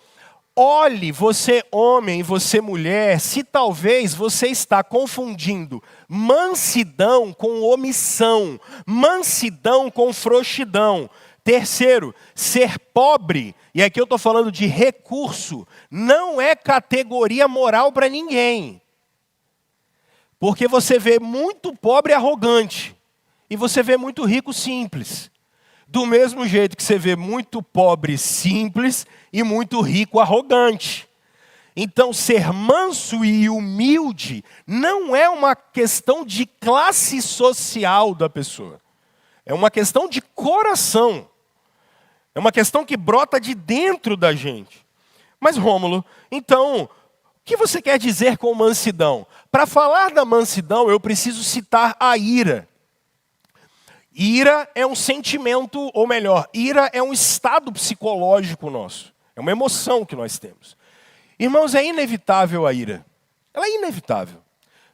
Speaker 2: olhe você homem e você mulher, se talvez você está confundindo mansidão com omissão, mansidão com frouxidão. Terceiro, ser pobre, e aqui eu estou falando de recurso, não é categoria moral para ninguém. Porque você vê muito pobre arrogante. E você vê muito rico simples. Do mesmo jeito que você vê muito pobre simples e muito rico arrogante. Então, ser manso e humilde não é uma questão de classe social da pessoa. É uma questão de coração. É uma questão que brota de dentro da gente. Mas, Rômulo, então, o que você quer dizer com mansidão? Para falar da mansidão, eu preciso citar a ira. Ira é um sentimento, ou melhor, ira é um estado psicológico nosso. É uma emoção que nós temos. Irmãos, é inevitável a ira. Ela é inevitável.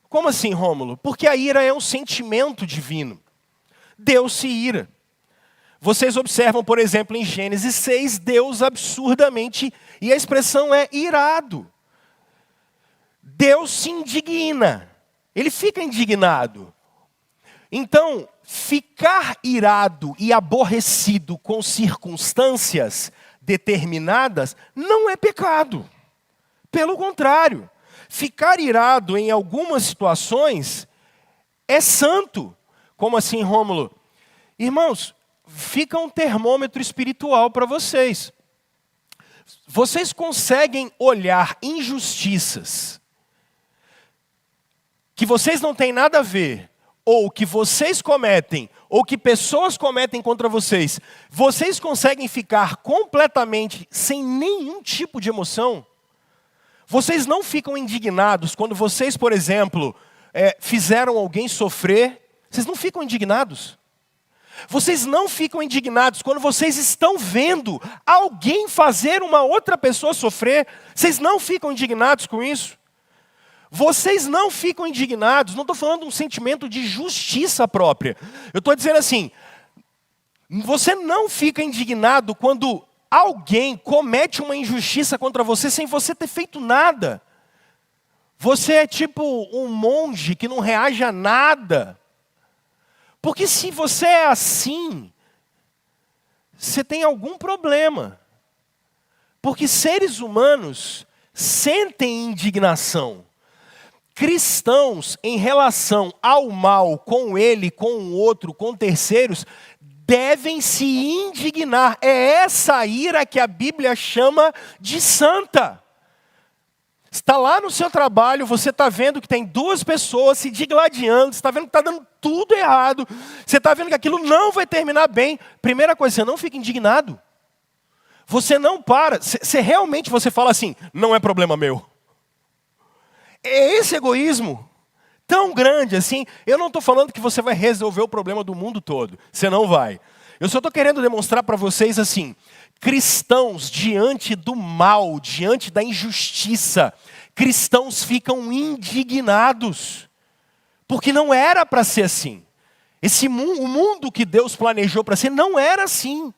Speaker 2: Como assim, Rômulo? Porque a ira é um sentimento divino. Deus se ira. Vocês observam, por exemplo, em Gênesis 6, Deus absurdamente, e a expressão é irado. Deus se indigna. Ele fica indignado. Então, ficar irado e aborrecido com circunstâncias determinadas não é pecado. Pelo contrário, ficar irado em algumas situações é santo. Como assim, Rômulo? Irmãos, fica um termômetro espiritual para vocês. Vocês conseguem olhar injustiças que vocês não têm nada a ver, ou que vocês cometem, ou que pessoas cometem contra vocês, vocês conseguem ficar completamente sem nenhum tipo de emoção? Vocês não ficam indignados quando vocês, por exemplo, fizeram alguém sofrer? Vocês não ficam indignados? Vocês não ficam indignados quando vocês estão vendo alguém fazer uma outra pessoa sofrer? Vocês não ficam indignados com isso? Vocês não ficam indignados, não estou falando de um sentimento de justiça própria. Eu estou dizendo assim, você não fica indignado quando alguém comete uma injustiça contra você sem você ter feito nada. Você é tipo um monge que não reage a nada. Porque se você é assim, você tem algum problema. Porque seres humanos sentem indignação. Cristãos, em relação ao mal, com ele, com o outro, com terceiros, devem se indignar. É essa ira que a Bíblia chama de santa. Está lá no seu trabalho, você está vendo que tem duas pessoas se digladiando, você está vendo que está dando tudo errado, você está vendo que aquilo não vai terminar bem. Primeira coisa, você não fica indignado. Você não para, você realmente fala assim, não é problema meu. É esse egoísmo tão grande assim. Eu não estou falando que você vai resolver o problema do mundo todo. Você não vai. Eu só estou querendo demonstrar para vocês assim, cristãos diante do mal, diante da injustiça, cristãos ficam indignados. Porque não era para ser assim. O mundo que Deus planejou para ser não era assim.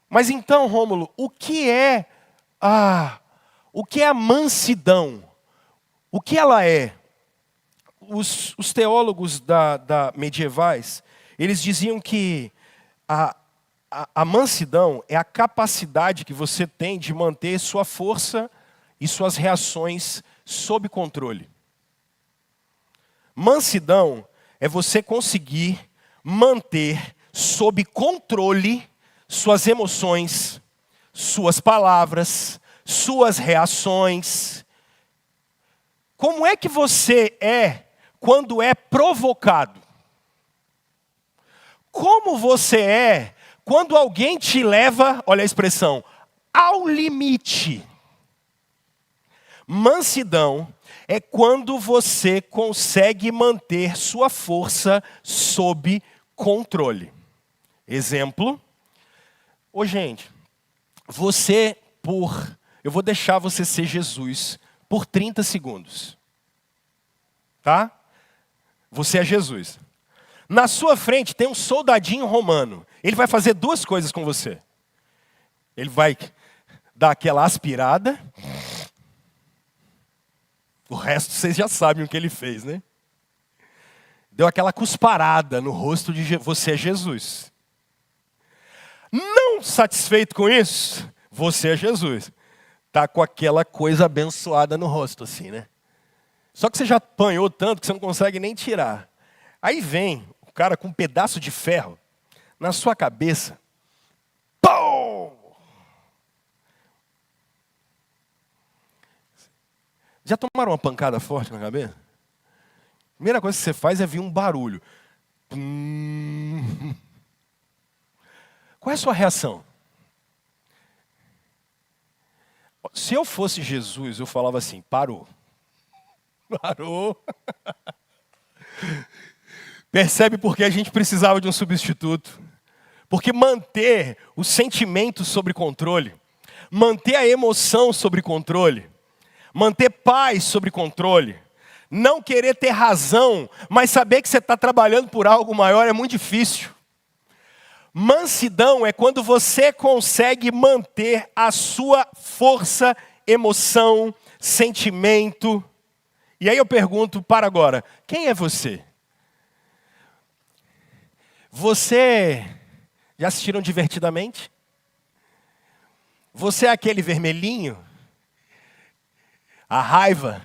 Speaker 2: Mas então, Rômulo, o que é a mansidão? O que ela é? Os teólogos medievais, eles diziam que a mansidão é a capacidade que você tem de manter sua força e suas reações sob controle. Mansidão é você conseguir manter sob controle suas emoções, suas palavras, suas reações. Como é que você é quando é provocado? Como você é quando alguém te leva, olha a expressão, ao limite? Mansidão é quando você consegue manter sua força sob controle. Exemplo. Gente, eu vou deixar você ser Jesus por 30 segundos. Tá? Você é Jesus. Na sua frente tem um soldadinho romano. Ele vai fazer duas coisas com você. Ele vai dar aquela aspirada. O resto vocês já sabem o que ele fez, né? Deu aquela cusparada no rosto de você é Jesus. Não satisfeito com isso, você é Jesus. Tá com aquela coisa abençoada no rosto, assim, né? Só que você já apanhou tanto que você não consegue nem tirar. Aí vem o cara com um pedaço de ferro na sua cabeça. Pum! Já tomaram uma pancada forte na cabeça? Primeira coisa que você faz é vir um barulho. Qual é a sua reação? Se eu fosse Jesus, eu falava assim, parou. Parou. Percebe porque a gente precisava de um substituto? Porque manter o sentimento sob controle, manter a emoção sob controle, manter paz sob controle, não querer ter razão, mas saber que você está trabalhando por algo maior é muito difícil. Mansidão é quando você consegue manter a sua força, emoção, sentimento. E aí eu pergunto, para agora, quem é você? Você, já assistiram Divertidamente? Você é aquele vermelhinho? A raiva,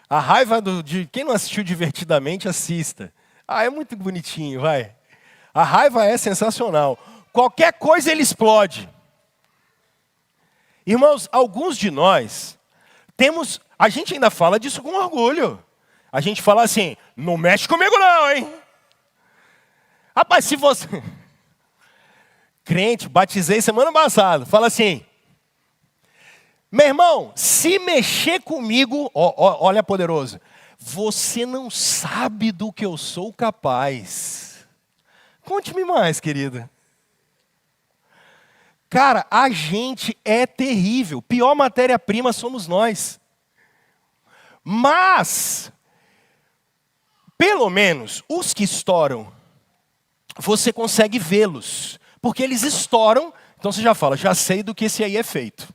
Speaker 2: A raiva de quem não assistiu Divertidamente, assista. Ah, é muito bonitinho, vai. A raiva é sensacional. Qualquer coisa ele explode. Irmãos, alguns de nós temos, a gente ainda fala disso com orgulho. A gente fala assim, não mexe comigo não, hein? Rapaz, se você... Crente, batizei semana passada, fala assim, meu irmão, se mexer comigo, olha poderoso, você não sabe do que eu sou capaz. Conte-me mais, querida. Cara, a gente é terrível. Pior matéria-prima somos nós. Mas, pelo menos, os que estouram, você consegue vê-los. Porque eles estouram, então você já fala, já sei do que esse aí é feito.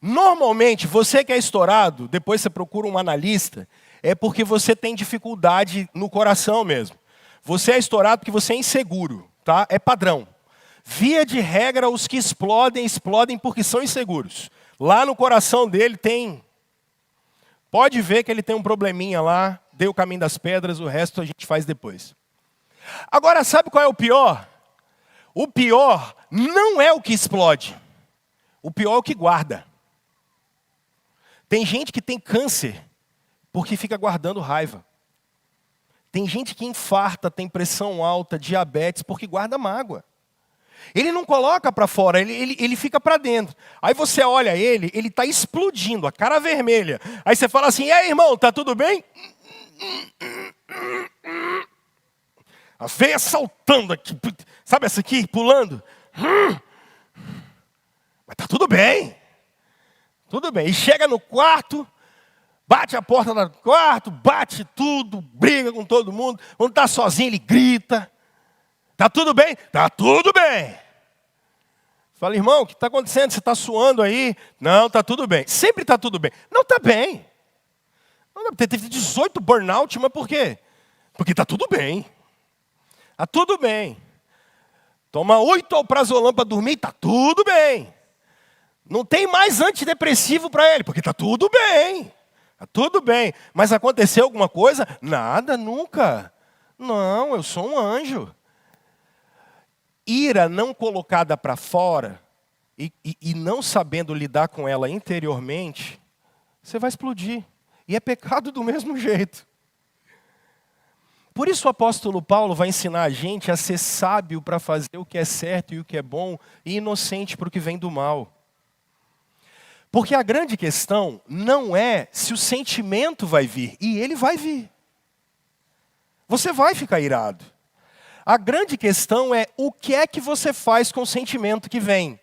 Speaker 2: Normalmente, você que é estourado, depois você procura um analista, é porque você tem dificuldade no coração mesmo. Você é estourado porque você é inseguro, tá? É padrão. Via de regra, os que explodem porque são inseguros. Lá no coração dele tem... Pode ver que ele tem um probleminha lá, deu o caminho das pedras, o resto a gente faz depois. Agora, sabe qual é o pior? O pior não é o que explode. O pior é o que guarda. Tem gente que tem câncer porque fica guardando raiva. Tem gente que infarta, tem pressão alta, diabetes, porque guarda mágoa. Ele não coloca para fora, ele fica para dentro. Aí você olha ele está explodindo, a cara vermelha. Aí você fala assim, e aí, irmão, tá tudo bem? A veia saltando aqui, sabe essa aqui, pulando? Mas tá tudo bem. Tudo bem. E chega no quarto, bate a porta do quarto, bate tudo, briga com todo mundo. Quando está sozinho, ele grita. Tá tudo bem? Tá tudo bem. Fala, irmão, o que está acontecendo? Você está suando aí? Não, tá tudo bem. Sempre tá tudo bem. Não, tá bem. Teve 18 burnout, mas por quê? Porque tá tudo bem. Tá tudo bem. Toma 8 alprazolam para dormir, tá tudo bem. Não tem mais antidepressivo para ele, porque tá tudo bem. Tá tudo bem. Mas aconteceu alguma coisa? Nada, nunca. Não, eu sou um anjo. Ira não colocada para fora e não sabendo lidar com ela interiormente, você vai explodir. E é pecado do mesmo jeito. Por isso o apóstolo Paulo vai ensinar a gente a ser sábio para fazer o que é certo e o que é bom, e inocente para o que vem do mal. Porque a grande questão não é se o sentimento vai vir, e ele vai vir. Você vai ficar irado. A grande questão é o que é que você faz com o sentimento que vem.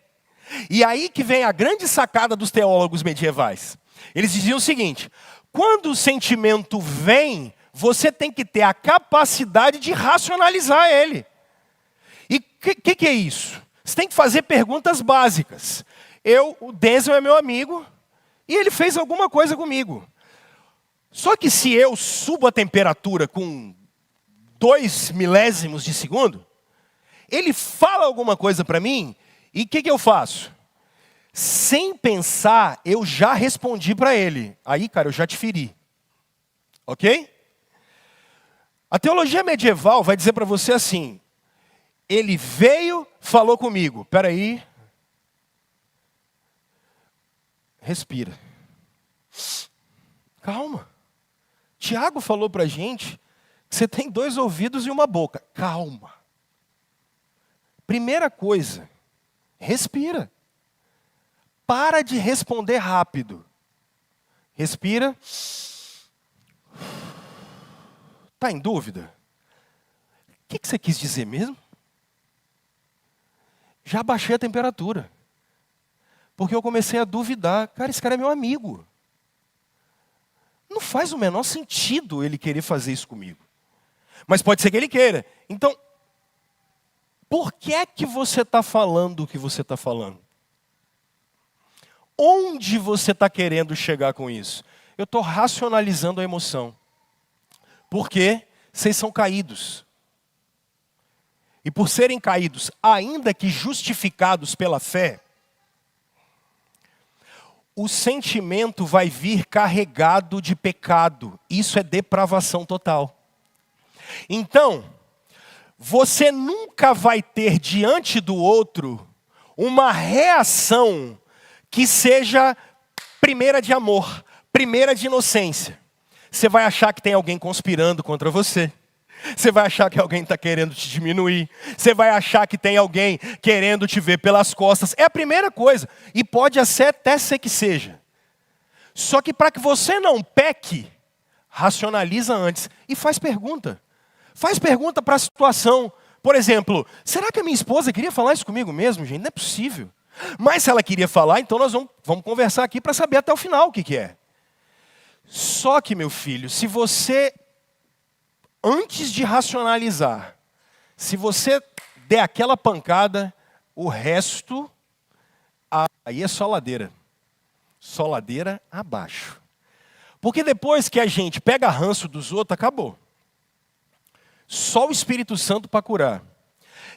Speaker 2: E aí que vem a grande sacada dos teólogos medievais. Eles diziam o seguinte, quando o sentimento vem, você tem que ter a capacidade de racionalizar ele. E o que é isso? Você tem que fazer perguntas básicas. O Denzel é meu amigo e ele fez alguma coisa comigo. Só que se eu subo a temperatura com 2 milésimos de segundo, ele fala alguma coisa para mim e o que eu faço? Sem pensar, eu já respondi para ele. Aí, cara, eu já te feri. Ok? A teologia medieval vai dizer para você assim, ele veio, falou comigo. Espera aí. Respira. Calma. Tiago falou para a gente que você tem 2 ouvidos e uma boca. Calma. Primeira coisa, respira. Para de responder rápido. Respira. Está em dúvida? O que você quis dizer mesmo? Já baixei a temperatura. Porque eu comecei a duvidar. Cara, esse cara é meu amigo. Não faz o menor sentido ele querer fazer isso comigo. Mas pode ser que ele queira. Então, por que é que você está falando o que você está falando? Onde você está querendo chegar com isso? Eu estou racionalizando a emoção. Porque vocês são caídos. E por serem caídos, ainda que justificados pela fé, o sentimento vai vir carregado de pecado. Isso é depravação total. Então, você nunca vai ter diante do outro uma reação que seja primeira de amor, primeira de inocência. Você vai achar que tem alguém conspirando contra você. Você vai achar que alguém está querendo te diminuir. Você vai achar que tem alguém querendo te ver pelas costas. É a primeira coisa. E pode até ser que seja. Só que para que você não peque, racionaliza antes. E faz pergunta. Faz pergunta para a situação. Por exemplo, será que a minha esposa queria falar isso comigo mesmo, gente? Não é possível. Mas se ela queria falar, então nós vamos conversar aqui para saber até o final o que é. Só que, meu filho, se você... Antes de racionalizar, se você der aquela pancada, o resto, aí é só ladeira. Só ladeira abaixo. Porque depois que a gente pega ranço dos outros, acabou. Só o Espírito Santo para curar.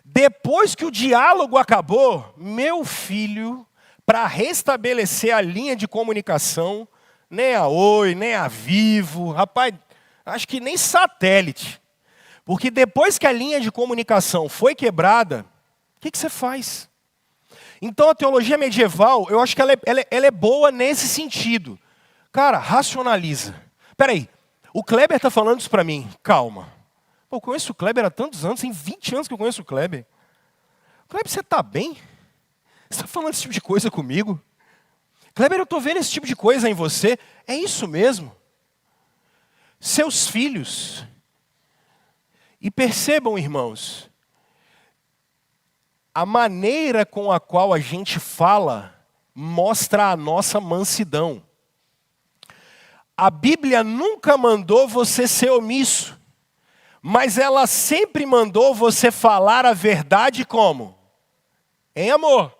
Speaker 2: Depois que o diálogo acabou, meu filho, para restabelecer a linha de comunicação, nem a Oi, nem a Vivo, rapaz... Acho que nem satélite. Porque depois que a linha de comunicação foi quebrada, o que você faz? Então a teologia medieval, eu acho que ela é boa nesse sentido. Cara, racionaliza. Espera aí, o Kleber está falando isso para mim. Calma. Pô, eu conheço o Kleber há tantos anos, tem 20 anos que eu conheço o Kleber. Kleber, você está bem? Você está falando esse tipo de coisa comigo? Kleber, eu estou vendo esse tipo de coisa em você. É isso mesmo? Seus filhos. E percebam, irmãos, a maneira com a qual a gente fala mostra a nossa mansidão. A Bíblia nunca mandou você ser omisso, mas ela sempre mandou você falar a verdade como? Em amor.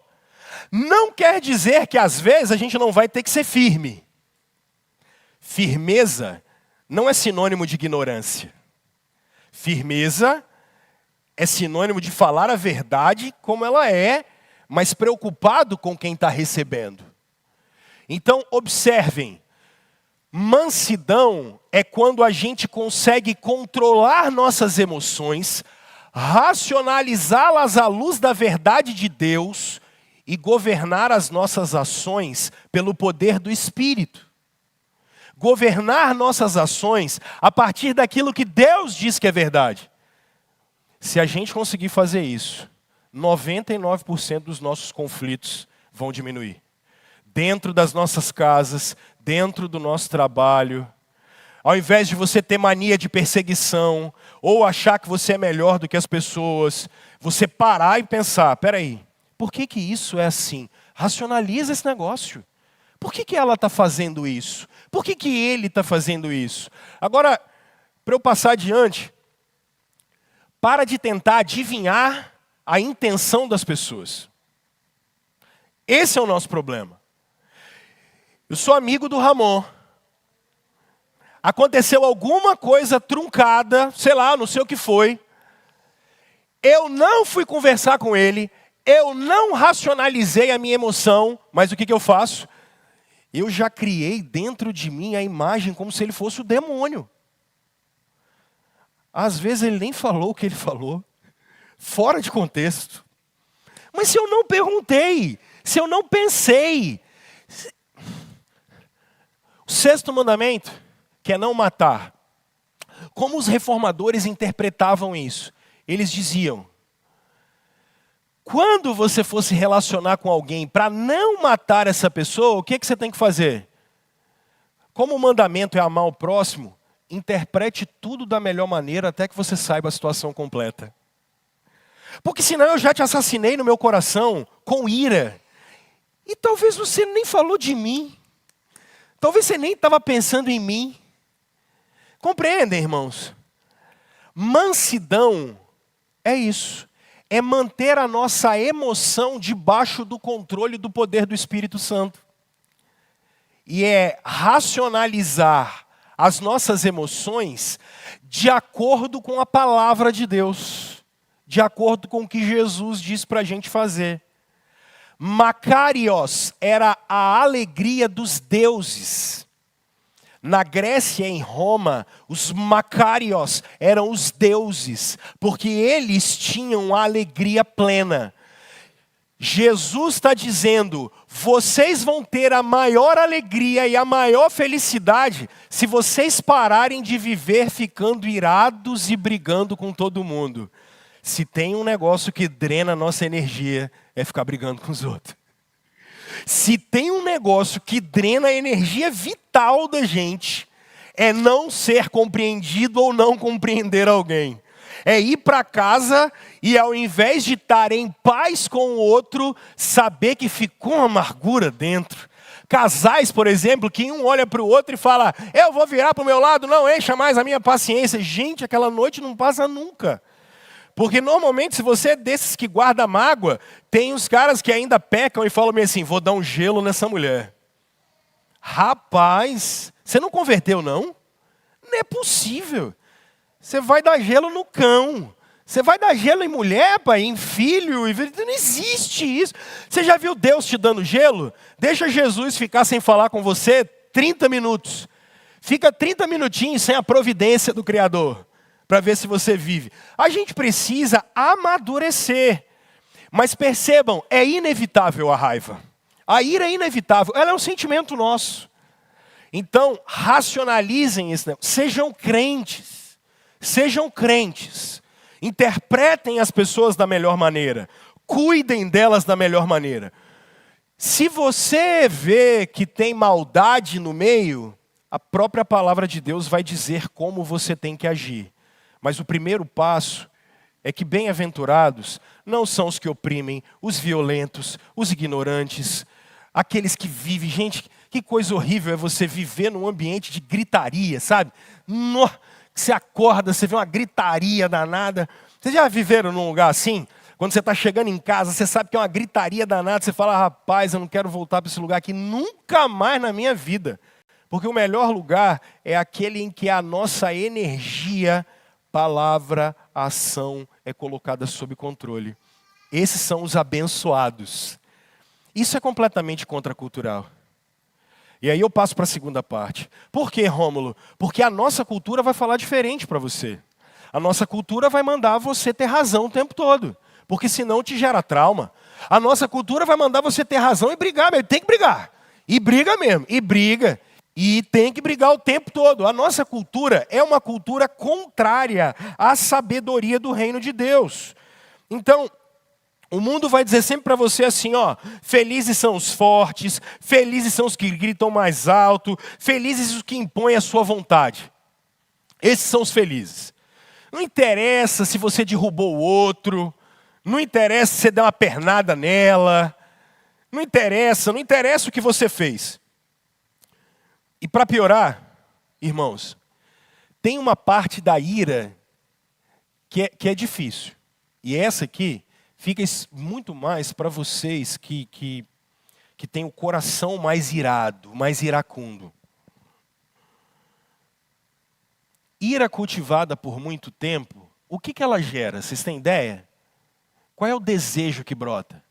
Speaker 2: Não quer dizer que às vezes a gente não vai ter que ser firme. Firmeza não é sinônimo de ignorância. Firmeza é sinônimo de falar a verdade como ela é, mas preocupado com quem está recebendo. Então, observem. Mansidão é quando a gente consegue controlar nossas emoções, racionalizá-las à luz da verdade de Deus e governar as nossas ações pelo poder do Espírito. Governar nossas ações a partir daquilo que Deus diz que é verdade. Se a gente conseguir fazer isso, 99% dos nossos conflitos vão diminuir. Dentro das nossas casas, dentro do nosso trabalho. Ao invés de você ter mania de perseguição, ou achar que você é melhor do que as pessoas, você parar e pensar, peraí, por que isso é assim? Racionaliza esse negócio. Por que ela está fazendo isso? Por que ele está fazendo isso? Agora, para eu passar adiante, para de tentar adivinhar a intenção das pessoas. Esse é o nosso problema. Eu sou amigo do Ramon. Aconteceu alguma coisa truncada, sei lá, não sei o que foi. Eu não fui conversar com ele, eu não racionalizei a minha emoção, mas o que eu faço? Eu já criei dentro de mim a imagem como se ele fosse o demônio. Às vezes ele nem falou o que ele falou, fora de contexto. Mas se eu não perguntei, se eu não pensei... O sexto mandamento, que é não matar. Como os reformadores interpretavam isso? Eles diziam, quando você for se relacionar com alguém para não matar essa pessoa, o que você tem que fazer? Como o mandamento é amar o próximo, interprete tudo da melhor maneira até que você saiba a situação completa. Porque senão eu já te assassinei no meu coração com ira. E talvez você nem falou de mim. Talvez você nem estava pensando em mim. Compreendem, irmãos? Mansidão é isso. É manter a nossa emoção debaixo do controle do poder do Espírito Santo. E é racionalizar as nossas emoções de acordo com a palavra de Deus. De acordo com o que Jesus diz para a gente fazer. Makarios era a alegria dos deuses. Na Grécia e em Roma, os Makarios eram os deuses, porque eles tinham a alegria plena. Jesus está dizendo, vocês vão ter a maior alegria e a maior felicidade se vocês pararem de viver ficando irados e brigando com todo mundo. Se tem um negócio que drena a nossa energia, é ficar brigando com os outros. Se tem um negócio que drena a energia vital da gente, é não ser compreendido ou não compreender alguém. É ir para casa e ao invés de estar em paz com o outro, saber que ficou uma amargura dentro. Casais, por exemplo, que um olha para o outro e fala, eu vou virar para o meu lado, não encha mais a minha paciência. Gente, aquela noite não passa nunca. Porque normalmente, se você é desses que guarda mágoa, tem os caras que ainda pecam e falam assim, vou dar um gelo nessa mulher. Rapaz, você não converteu não? Não é possível. Você vai dar gelo no cão. Você vai dar gelo em mulher, pai, em filho. Não existe isso. Você já viu Deus te dando gelo? Deixa Jesus ficar sem falar com você 30 minutos. Fica 30 minutinhos sem a providência do Criador. Para ver se você vive. A gente precisa amadurecer. Mas percebam, é inevitável a raiva. A ira é inevitável, ela é um sentimento nosso. Então, racionalizem isso. Sejam crentes. Sejam crentes. Interpretem as pessoas da melhor maneira. Cuidem delas da melhor maneira. Se você vê que tem maldade no meio, a própria palavra de Deus vai dizer como você tem que agir. Mas o primeiro passo é que bem-aventurados não são os que oprimem, os violentos, os ignorantes, aqueles que vivem. Gente, que coisa horrível é você viver num ambiente de gritaria, sabe? Você acorda, você vê uma gritaria danada. Vocês já viveram num lugar assim? Quando você está chegando em casa, você sabe que é uma gritaria danada. Você fala, rapaz, eu não quero voltar para esse lugar aqui nunca mais na minha vida. Porque o melhor lugar é aquele em que a nossa energia, palavra, ação é colocada sob controle. Esses são os abençoados. Isso é completamente contracultural. E aí eu passo para a segunda parte. Por quê, Rômulo? Porque a nossa cultura vai falar diferente para você. A nossa cultura vai mandar você ter razão o tempo todo. Porque senão te gera trauma. A nossa cultura vai mandar você ter razão e brigar mesmo. Tem que brigar. E briga mesmo. E briga. E tem que brigar o tempo todo. A nossa cultura é uma cultura contrária à sabedoria do reino de Deus. Então, o mundo vai dizer sempre para você assim, ó, felizes são os fortes, felizes são os que gritam mais alto, felizes os que impõem a sua vontade. Esses são os felizes. Não interessa se você derrubou o outro, não interessa se você deu uma pernada nela, não interessa o que você fez. E para piorar, irmãos, tem uma parte da ira que é difícil. E essa aqui fica muito mais para vocês que têm o coração mais irado, mais iracundo. Ira cultivada por muito tempo, o que ela gera? Vocês têm ideia? Qual é o desejo que brota?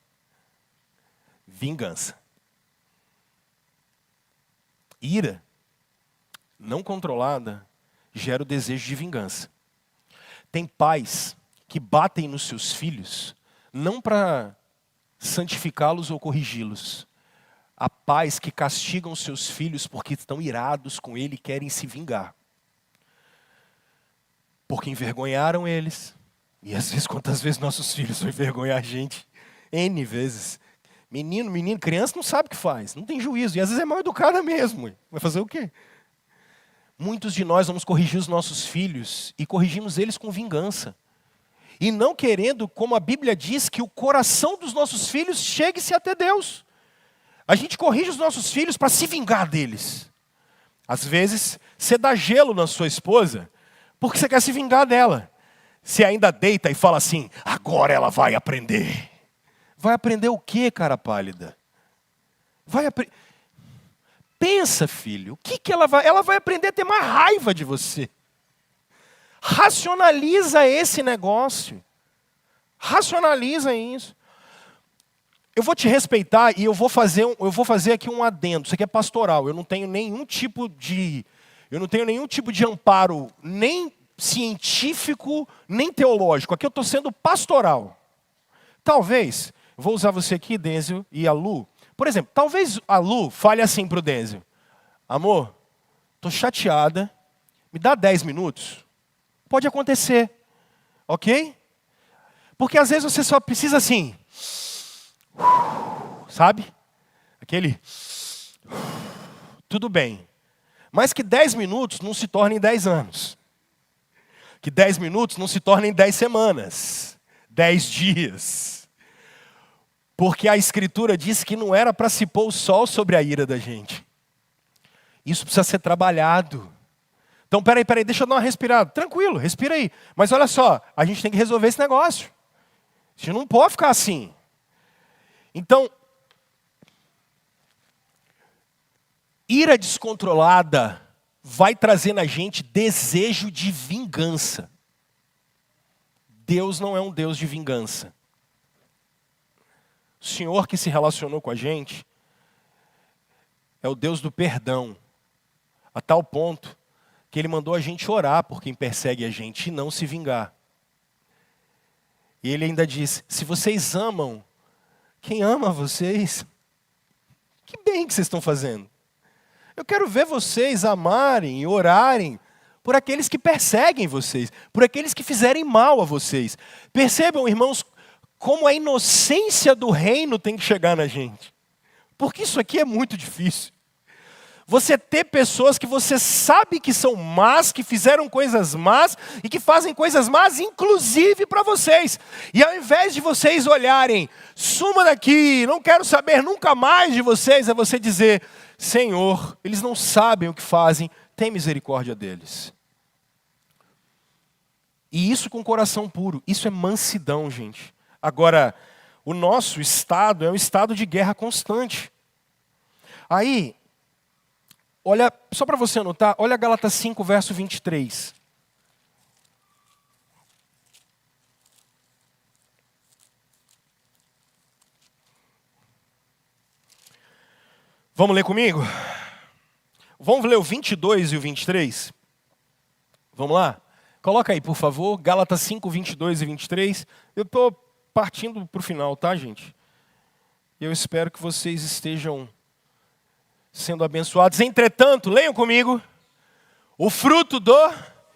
Speaker 2: Vingança. Ira, não controlada, gera o desejo de vingança. Tem pais que batem nos seus filhos, não para santificá-los ou corrigi-los. Há pais que castigam seus filhos porque estão irados com ele e querem se vingar. Porque envergonharam eles. E às vezes, quantas vezes nossos filhos vão envergonhar a gente? N vezes. Menino, criança não sabe o que faz, não tem juízo. E às vezes é mal educada mesmo. Vai fazer o quê? Muitos de nós vamos corrigir os nossos filhos e corrigimos eles com vingança. E não querendo, como a Bíblia diz, que o coração dos nossos filhos chegue-se até Deus. A gente corrige os nossos filhos para se vingar deles. Às vezes, você dá gelo na sua esposa porque você quer se vingar dela. Você ainda deita e fala assim, agora ela vai aprender. Vai aprender o quê, cara pálida? Pensa, filho, o que ela vai... Ela vai aprender a ter mais raiva de você. Racionaliza esse negócio. Racionaliza isso. Eu vou te respeitar e eu vou fazer aqui um adendo. Isso aqui é pastoral. Eu não tenho nenhum tipo de amparo, nem científico, nem teológico. Aqui eu estou sendo pastoral. Talvez, vou usar você aqui, Denzio, e a Lu. Por exemplo, talvez a Lu fale assim para o Denzio: amor, estou chateada, me dá 10 minutos. Pode acontecer, ok? Porque às vezes você só precisa assim, sabe? Aquele, tudo bem. Mas que 10 minutos não se tornem 10 anos. Que 10 minutos não se tornem 10 semanas, 10 dias. Porque a Escritura diz que não era para se pôr o sol sobre a ira da gente. Isso precisa ser trabalhado. Então, peraí, deixa eu dar uma respirada. Tranquilo, respira aí. Mas olha só, a gente tem que resolver esse negócio. A gente não pode ficar assim. Então, ira descontrolada vai trazer na gente desejo de vingança. Deus não é um Deus de vingança. O Senhor que se relacionou com a gente é o Deus do perdão, a tal ponto que Ele mandou a gente orar por quem persegue a gente e não se vingar. E Ele ainda diz: se vocês amam quem ama vocês, que bem que vocês estão fazendo. Eu quero ver vocês amarem e orarem por aqueles que perseguem vocês, por aqueles que fizerem mal a vocês. Percebam, irmãos, como a inocência do reino tem que chegar na gente. Porque isso aqui é muito difícil. Você ter pessoas que você sabe que são más, que fizeram coisas más e que fazem coisas más, inclusive para vocês. E ao invés de vocês olharem, suma daqui, não quero saber nunca mais de vocês, é você dizer: Senhor, eles não sabem o que fazem, tem misericórdia deles. E isso com coração puro, isso é mansidão, gente. Agora, o nosso estado é um estado de guerra constante. Aí, olha, só para você anotar, olha Gálatas 5, verso 23. Vamos ler comigo? Vamos ler o 22 e o 23? Vamos lá? Coloca aí, por favor, Gálatas 5, 22 e 23. Eu estou partindo para o final, tá, gente? Eu espero que vocês estejam sendo abençoados. Entretanto, leiam comigo. O fruto do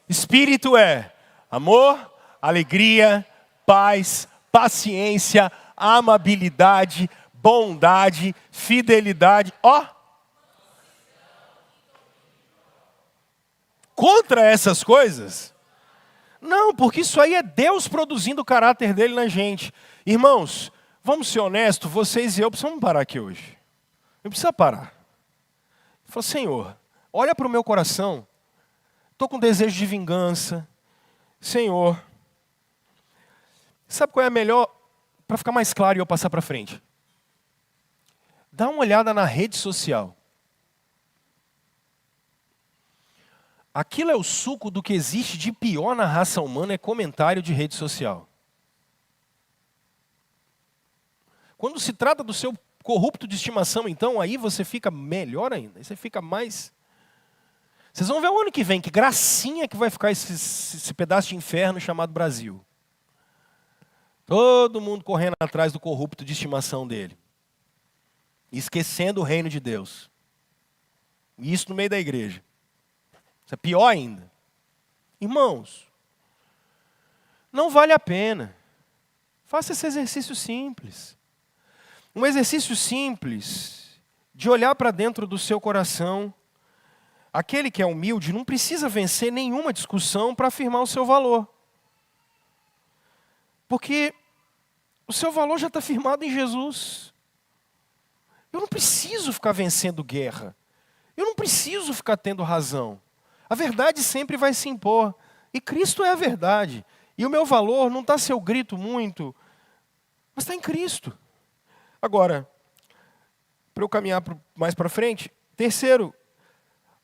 Speaker 2: Espírito é amor, alegria, paz, paciência, amabilidade, bondade, fidelidade. Contra essas coisas? Não, porque isso aí é Deus produzindo o caráter dele na gente. Irmãos, vamos ser honestos, vocês e eu precisamos parar aqui hoje. Eu preciso parar. Eu falo: Senhor, olha para o meu coração. Estou com desejo de vingança. Senhor, sabe qual é a melhor, para ficar mais claro e eu passar para frente? Dá uma olhada na rede social. Aquilo é o suco do que existe de pior na raça humana, é comentário de rede social. Quando se trata do seu corrupto de estimação, então, aí você fica melhor ainda. Aí você fica mais... Vocês vão ver o ano que vem, que gracinha que vai ficar esse pedaço de inferno chamado Brasil. Todo mundo correndo atrás do corrupto de estimação dele. Esquecendo o reino de Deus. E isso no meio da igreja. Isso é pior ainda. Irmãos, não vale a pena. Faça esse exercício simples. Um exercício simples de olhar para dentro do seu coração. Aquele que é humilde não precisa vencer nenhuma discussão para afirmar o seu valor. Porque o seu valor já está firmado em Jesus. Eu não preciso ficar vencendo guerra. Eu não preciso ficar tendo razão. A verdade sempre vai se impor. E Cristo é a verdade. E o meu valor não está se eu grito muito, mas está em Cristo. Agora, para eu caminhar mais para frente, terceiro,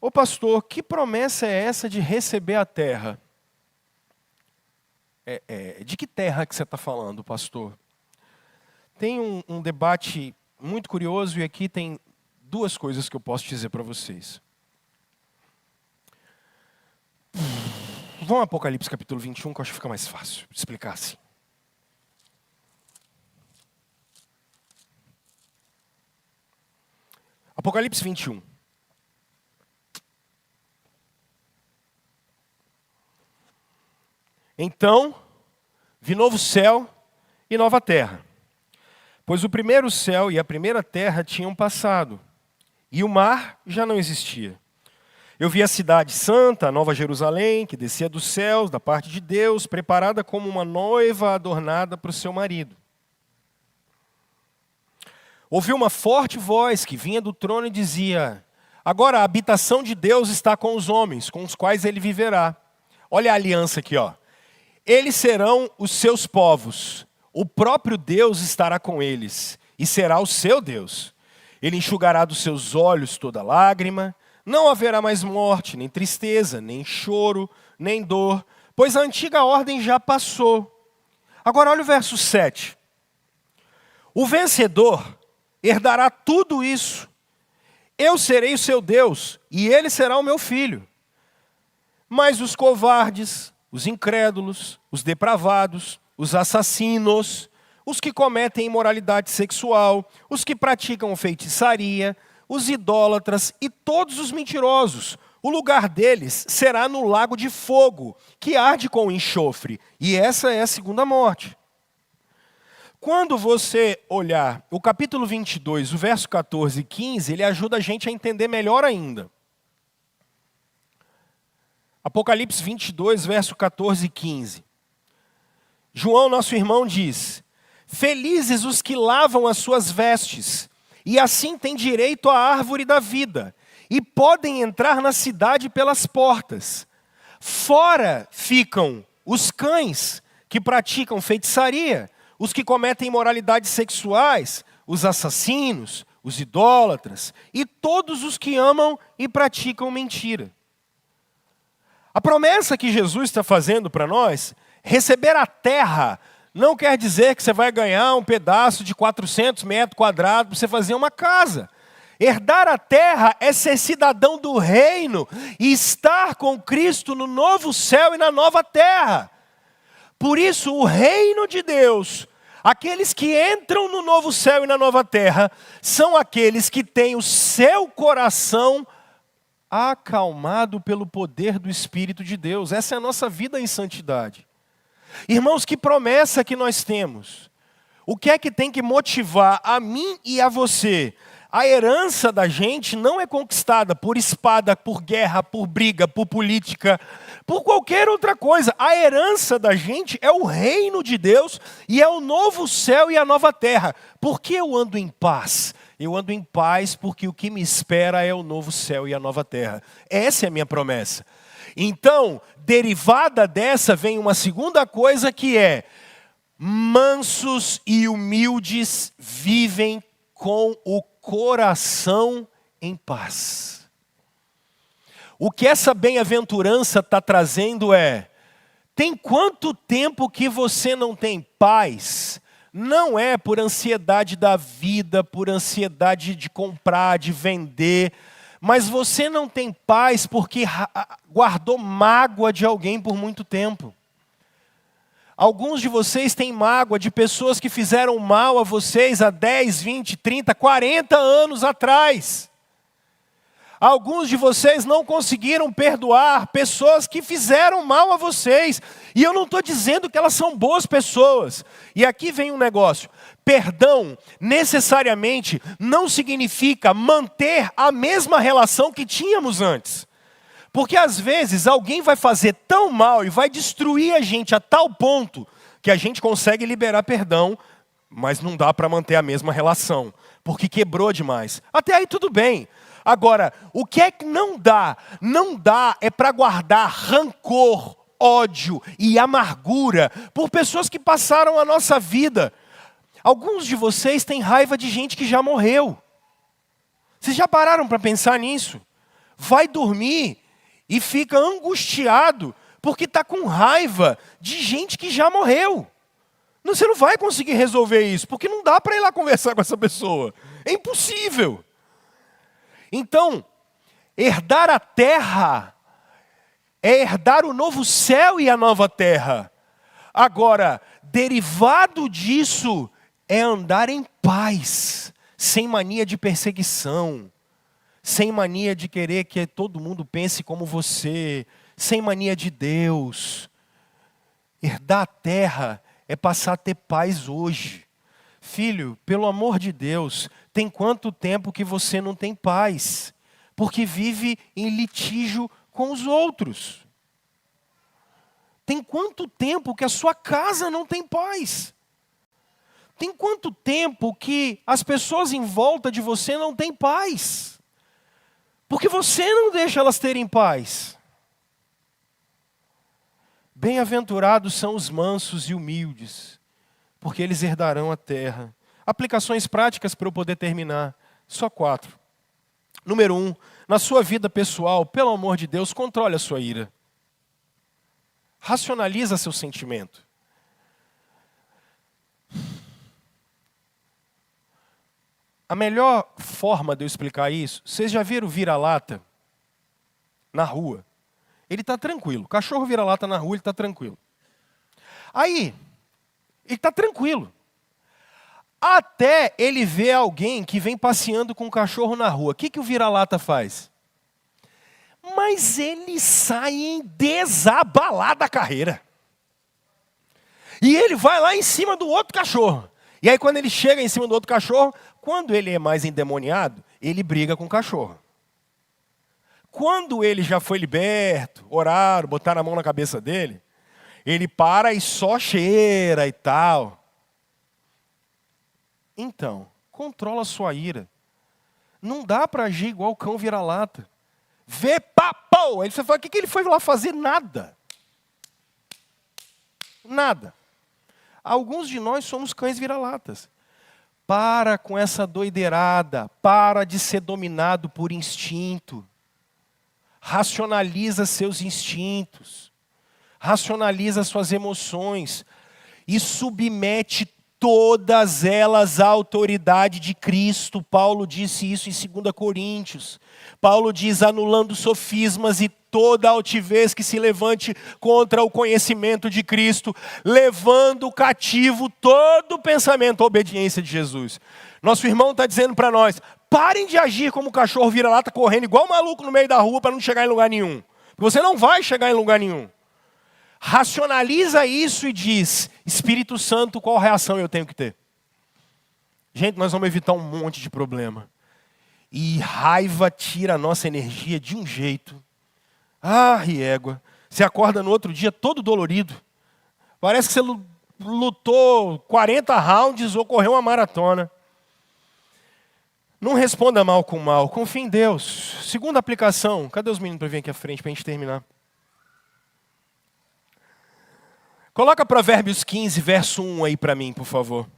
Speaker 2: ô pastor, que promessa é essa de receber a terra? De que terra que você está falando, pastor? tem um debate muito curioso e aqui tem duas coisas que eu posso dizer para vocês. Vamos ao Apocalipse capítulo 21, que eu acho que fica mais fácil de explicar assim. Apocalipse 21. Então, vi novo céu e nova terra, pois o primeiro céu e a primeira terra tinham passado, e o mar já não existia. Eu vi a cidade santa, a nova Jerusalém, que descia dos céus, da parte de Deus, preparada como uma noiva adornada para o seu marido. Ouvi uma forte voz que vinha do trono e dizia: agora a habitação de Deus está com os homens, com os quais ele viverá. Olha a aliança aqui, ó. Eles serão os seus povos, o próprio Deus estará com eles, e será o seu Deus. Ele enxugará dos seus olhos toda lágrima, não haverá mais morte, nem tristeza, nem choro, nem dor, pois a antiga ordem já passou. Agora olha o verso 7. O vencedor herdará tudo isso. Eu serei o seu Deus, e ele será o meu filho. Mas os covardes, os incrédulos, os depravados, os assassinos, os que cometem imoralidade sexual, os que praticam feitiçaria, os idólatras e todos os mentirosos, o lugar deles será no lago de fogo, que arde com enxofre, e essa é a segunda morte. Quando você olhar o capítulo 22, o verso 14 e 15, ele ajuda a gente a entender melhor ainda. Apocalipse 22, verso 14 e 15. João, nosso irmão, diz: felizes os que lavam as suas vestes, e assim têm direito à árvore da vida, e podem entrar na cidade pelas portas. Fora ficam os cães que praticam feitiçaria, os que cometem imoralidades sexuais, os assassinos, os idólatras, e todos os que amam e praticam mentira. A promessa que Jesus está fazendo para nós, receber a terra, não quer dizer que você vai ganhar um pedaço de 400 metros quadrados para você fazer uma casa. Herdar a terra é ser cidadão do reino e estar com Cristo no novo céu e na nova terra. Por isso, o reino de Deus, aqueles que entram no novo céu e na nova terra, são aqueles que têm o seu coração acalmado pelo poder do Espírito de Deus. Essa é a nossa vida em santidade. Irmãos, que promessa que nós temos. O que é que tem que motivar a mim e a você? A herança da gente não é conquistada por espada, por guerra, por briga, por política, por qualquer outra coisa. A herança da gente é o reino de Deus e é o novo céu e a nova terra. Por que eu ando em paz? Eu ando em paz porque o que me espera é o novo céu e a nova terra. Essa é a minha promessa. Então, derivada dessa vem uma segunda coisa que é: mansos e humildes vivem com o coração em paz. O que essa bem-aventurança está trazendo é: tem quanto tempo que você não tem paz? Não é por ansiedade da vida, por ansiedade de comprar, de vender, mas você não tem paz porque guardou mágoa de alguém por muito tempo. Alguns de vocês têm mágoa de pessoas que fizeram mal a vocês há 10, 20, 30, 40 anos atrás. Alguns de vocês não conseguiram perdoar pessoas que fizeram mal a vocês. E eu não estou dizendo que elas são boas pessoas. E aqui vem um negócio. Perdão, necessariamente, não significa manter a mesma relação que tínhamos antes. Porque às vezes alguém vai fazer tão mal e vai destruir a gente a tal ponto que a gente consegue liberar perdão, mas não dá para manter a mesma relação, porque quebrou demais. Até aí tudo bem. Agora, o que é que não dá? Não dá é para guardar rancor, ódio e amargura por pessoas que passaram a nossa vida. Alguns de vocês têm raiva de gente que já morreu. Vocês já pararam para pensar nisso? Vai dormir e fica angustiado porque está com raiva de gente que já morreu. Você não vai conseguir resolver isso, porque não dá para ir lá conversar com essa pessoa. É impossível. Então, herdar a terra é herdar o novo céu e a nova terra. Agora, derivado disso é andar em paz, sem mania de perseguição, sem mania de querer que todo mundo pense como você, sem mania de Deus. Herdar a terra é passar a ter paz hoje. Filho, pelo amor de Deus, tem quanto tempo que você não tem paz? Porque vive em litígio com os outros. Tem quanto tempo que a sua casa não tem paz? Tem quanto tempo que as pessoas em volta de você não têm paz? Porque você não deixa elas terem paz. Bem-aventurados são os mansos e humildes, porque eles herdarão a terra. Aplicações práticas para eu poder terminar. Só 4. Número 1, na sua vida pessoal, pelo amor de Deus, controle a sua ira. Racionaliza seu sentimento. A melhor forma de eu explicar isso, vocês já viram vira-lata na rua? Ele está tranquilo. O cachorro vira-lata na rua, ele está tranquilo. Aí, ele está tranquilo. Até ele vê alguém que vem passeando com o cachorro na rua. O que o vira-lata faz? Mas ele sai em desabalar da carreira. E ele vai lá em cima do outro cachorro. E aí quando ele chega em cima do outro cachorro, quando ele é mais endemoniado, ele briga com o cachorro. Quando ele já foi liberto, oraram, botaram a mão na cabeça dele, ele para e só cheira e tal. Então, controla a sua ira. Não dá para agir igual o cão vira-lata. Vê, papau! Aí você fala, o que ele foi lá fazer? Nada. Nada. Alguns de nós somos cães vira-latas. Para com essa doideirada. Para de ser dominado por instinto. Racionaliza seus instintos. Racionaliza suas emoções. E submete todas elas à autoridade de Cristo. Paulo disse isso em 2 Coríntios. Paulo diz, anulando sofismas e toda altivez que se levante contra o conhecimento de Cristo, levando cativo todo pensamento à obediência de Jesus. Nosso irmão está dizendo para nós, parem de agir como o cachorro vira-lata correndo igual maluco no meio da rua para não chegar em lugar nenhum. Você não vai chegar em lugar nenhum. Racionaliza isso e diz, Espírito Santo, qual reação eu tenho que ter? Gente, nós vamos evitar um monte de problema. E raiva tira a nossa energia de um jeito. Ah, riégua. Você acorda no outro dia todo dolorido. Parece que você lutou 40 rounds ou correu uma maratona. Não responda mal com mal, confie em Deus. Segunda aplicação. Cadê os meninos para vir aqui à frente para a gente terminar? Coloca Provérbios 15, verso 1 aí para mim, por favor.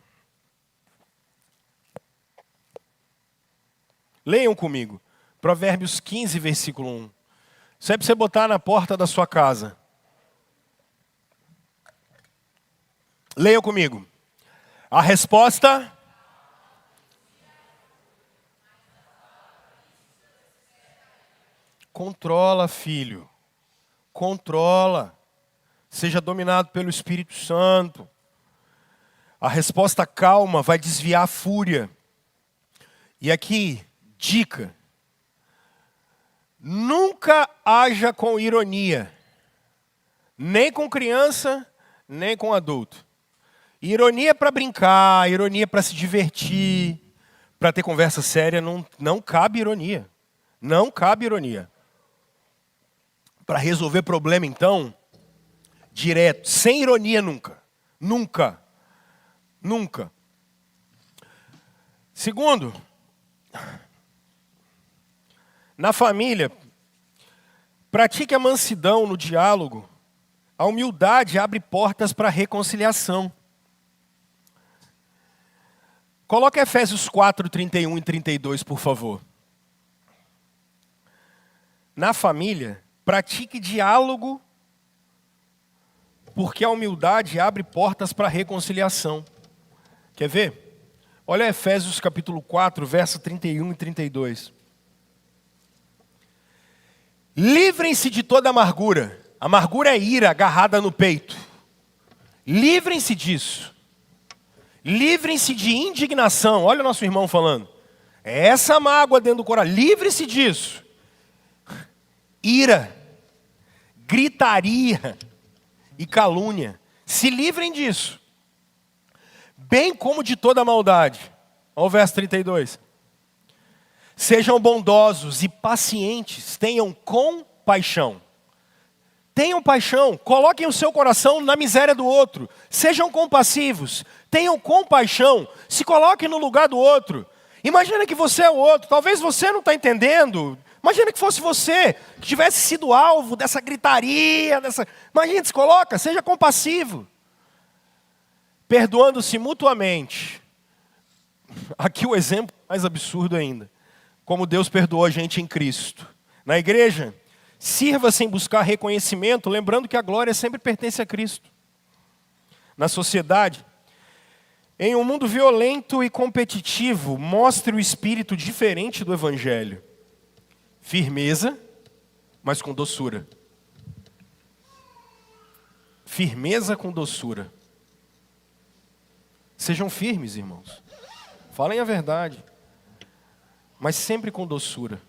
Speaker 2: Leiam comigo. Provérbios 15, versículo 1. Isso é para você botar na porta da sua casa. Leiam comigo. A resposta... Controla, filho. Controla. Seja dominado pelo Espírito Santo. A resposta calma vai desviar a fúria. E aqui, dica. Nunca haja com ironia. Nem com criança, nem com adulto. Ironia é para brincar, ironia é para se divertir. Para ter conversa séria, não cabe ironia. Não cabe ironia. Para resolver problema, então... direto, sem ironia nunca. Nunca. Nunca. Segundo, na família, pratique a mansidão no diálogo. A humildade abre portas para a reconciliação. Coloque Efésios 4, 31 e 32, por favor. Na família, pratique diálogo porque a humildade abre portas para a reconciliação. Quer ver? Olha Efésios capítulo 4, verso 31 e 32. Livrem-se de toda amargura. Amargura é ira agarrada no peito. Livrem-se disso. Livrem-se de indignação. Olha o nosso irmão falando. É essa mágoa dentro do coração. Livre-se disso. Ira, gritaria e calúnia. Se livrem disso. Bem como de toda maldade. Olha o verso 32. Sejam bondosos e pacientes. Tenham compaixão. Tenham paixão, coloquem o seu coração na miséria do outro. Sejam compassivos, tenham compaixão, se coloquem no lugar do outro. Imagina que você é o outro, talvez você não está entendendo. Imagina que fosse você, que tivesse sido alvo dessa gritaria, Imagina, se coloca, seja compassivo. Perdoando-se mutuamente. Aqui o exemplo mais absurdo ainda. Como Deus perdoou a gente em Cristo. Na igreja, sirva sem buscar reconhecimento, lembrando que a glória sempre pertence a Cristo. Na sociedade, em um mundo violento e competitivo, mostre o espírito diferente do Evangelho. Firmeza, mas com doçura. Firmeza com doçura. Sejam firmes, irmãos. Falem a verdade, mas sempre com doçura.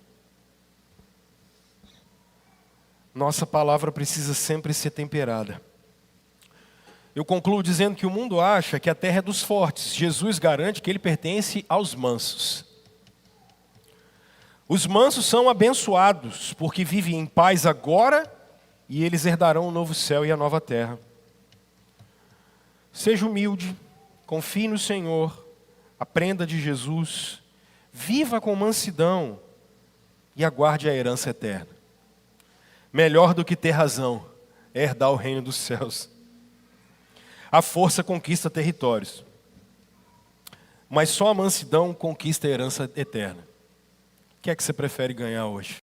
Speaker 2: Nossa palavra precisa sempre ser temperada. Eu concluo dizendo que o mundo acha que a terra é dos fortes. Jesus garante que ele pertence aos mansos. Os mansos são abençoados, porque vivem em paz agora e eles herdarão o novo céu e a nova terra. Seja humilde, confie no Senhor, aprenda de Jesus, viva com mansidão e aguarde a herança eterna. Melhor do que ter razão é herdar o reino dos céus. A força conquista territórios, mas só a mansidão conquista a herança eterna. O que é que você prefere ganhar hoje?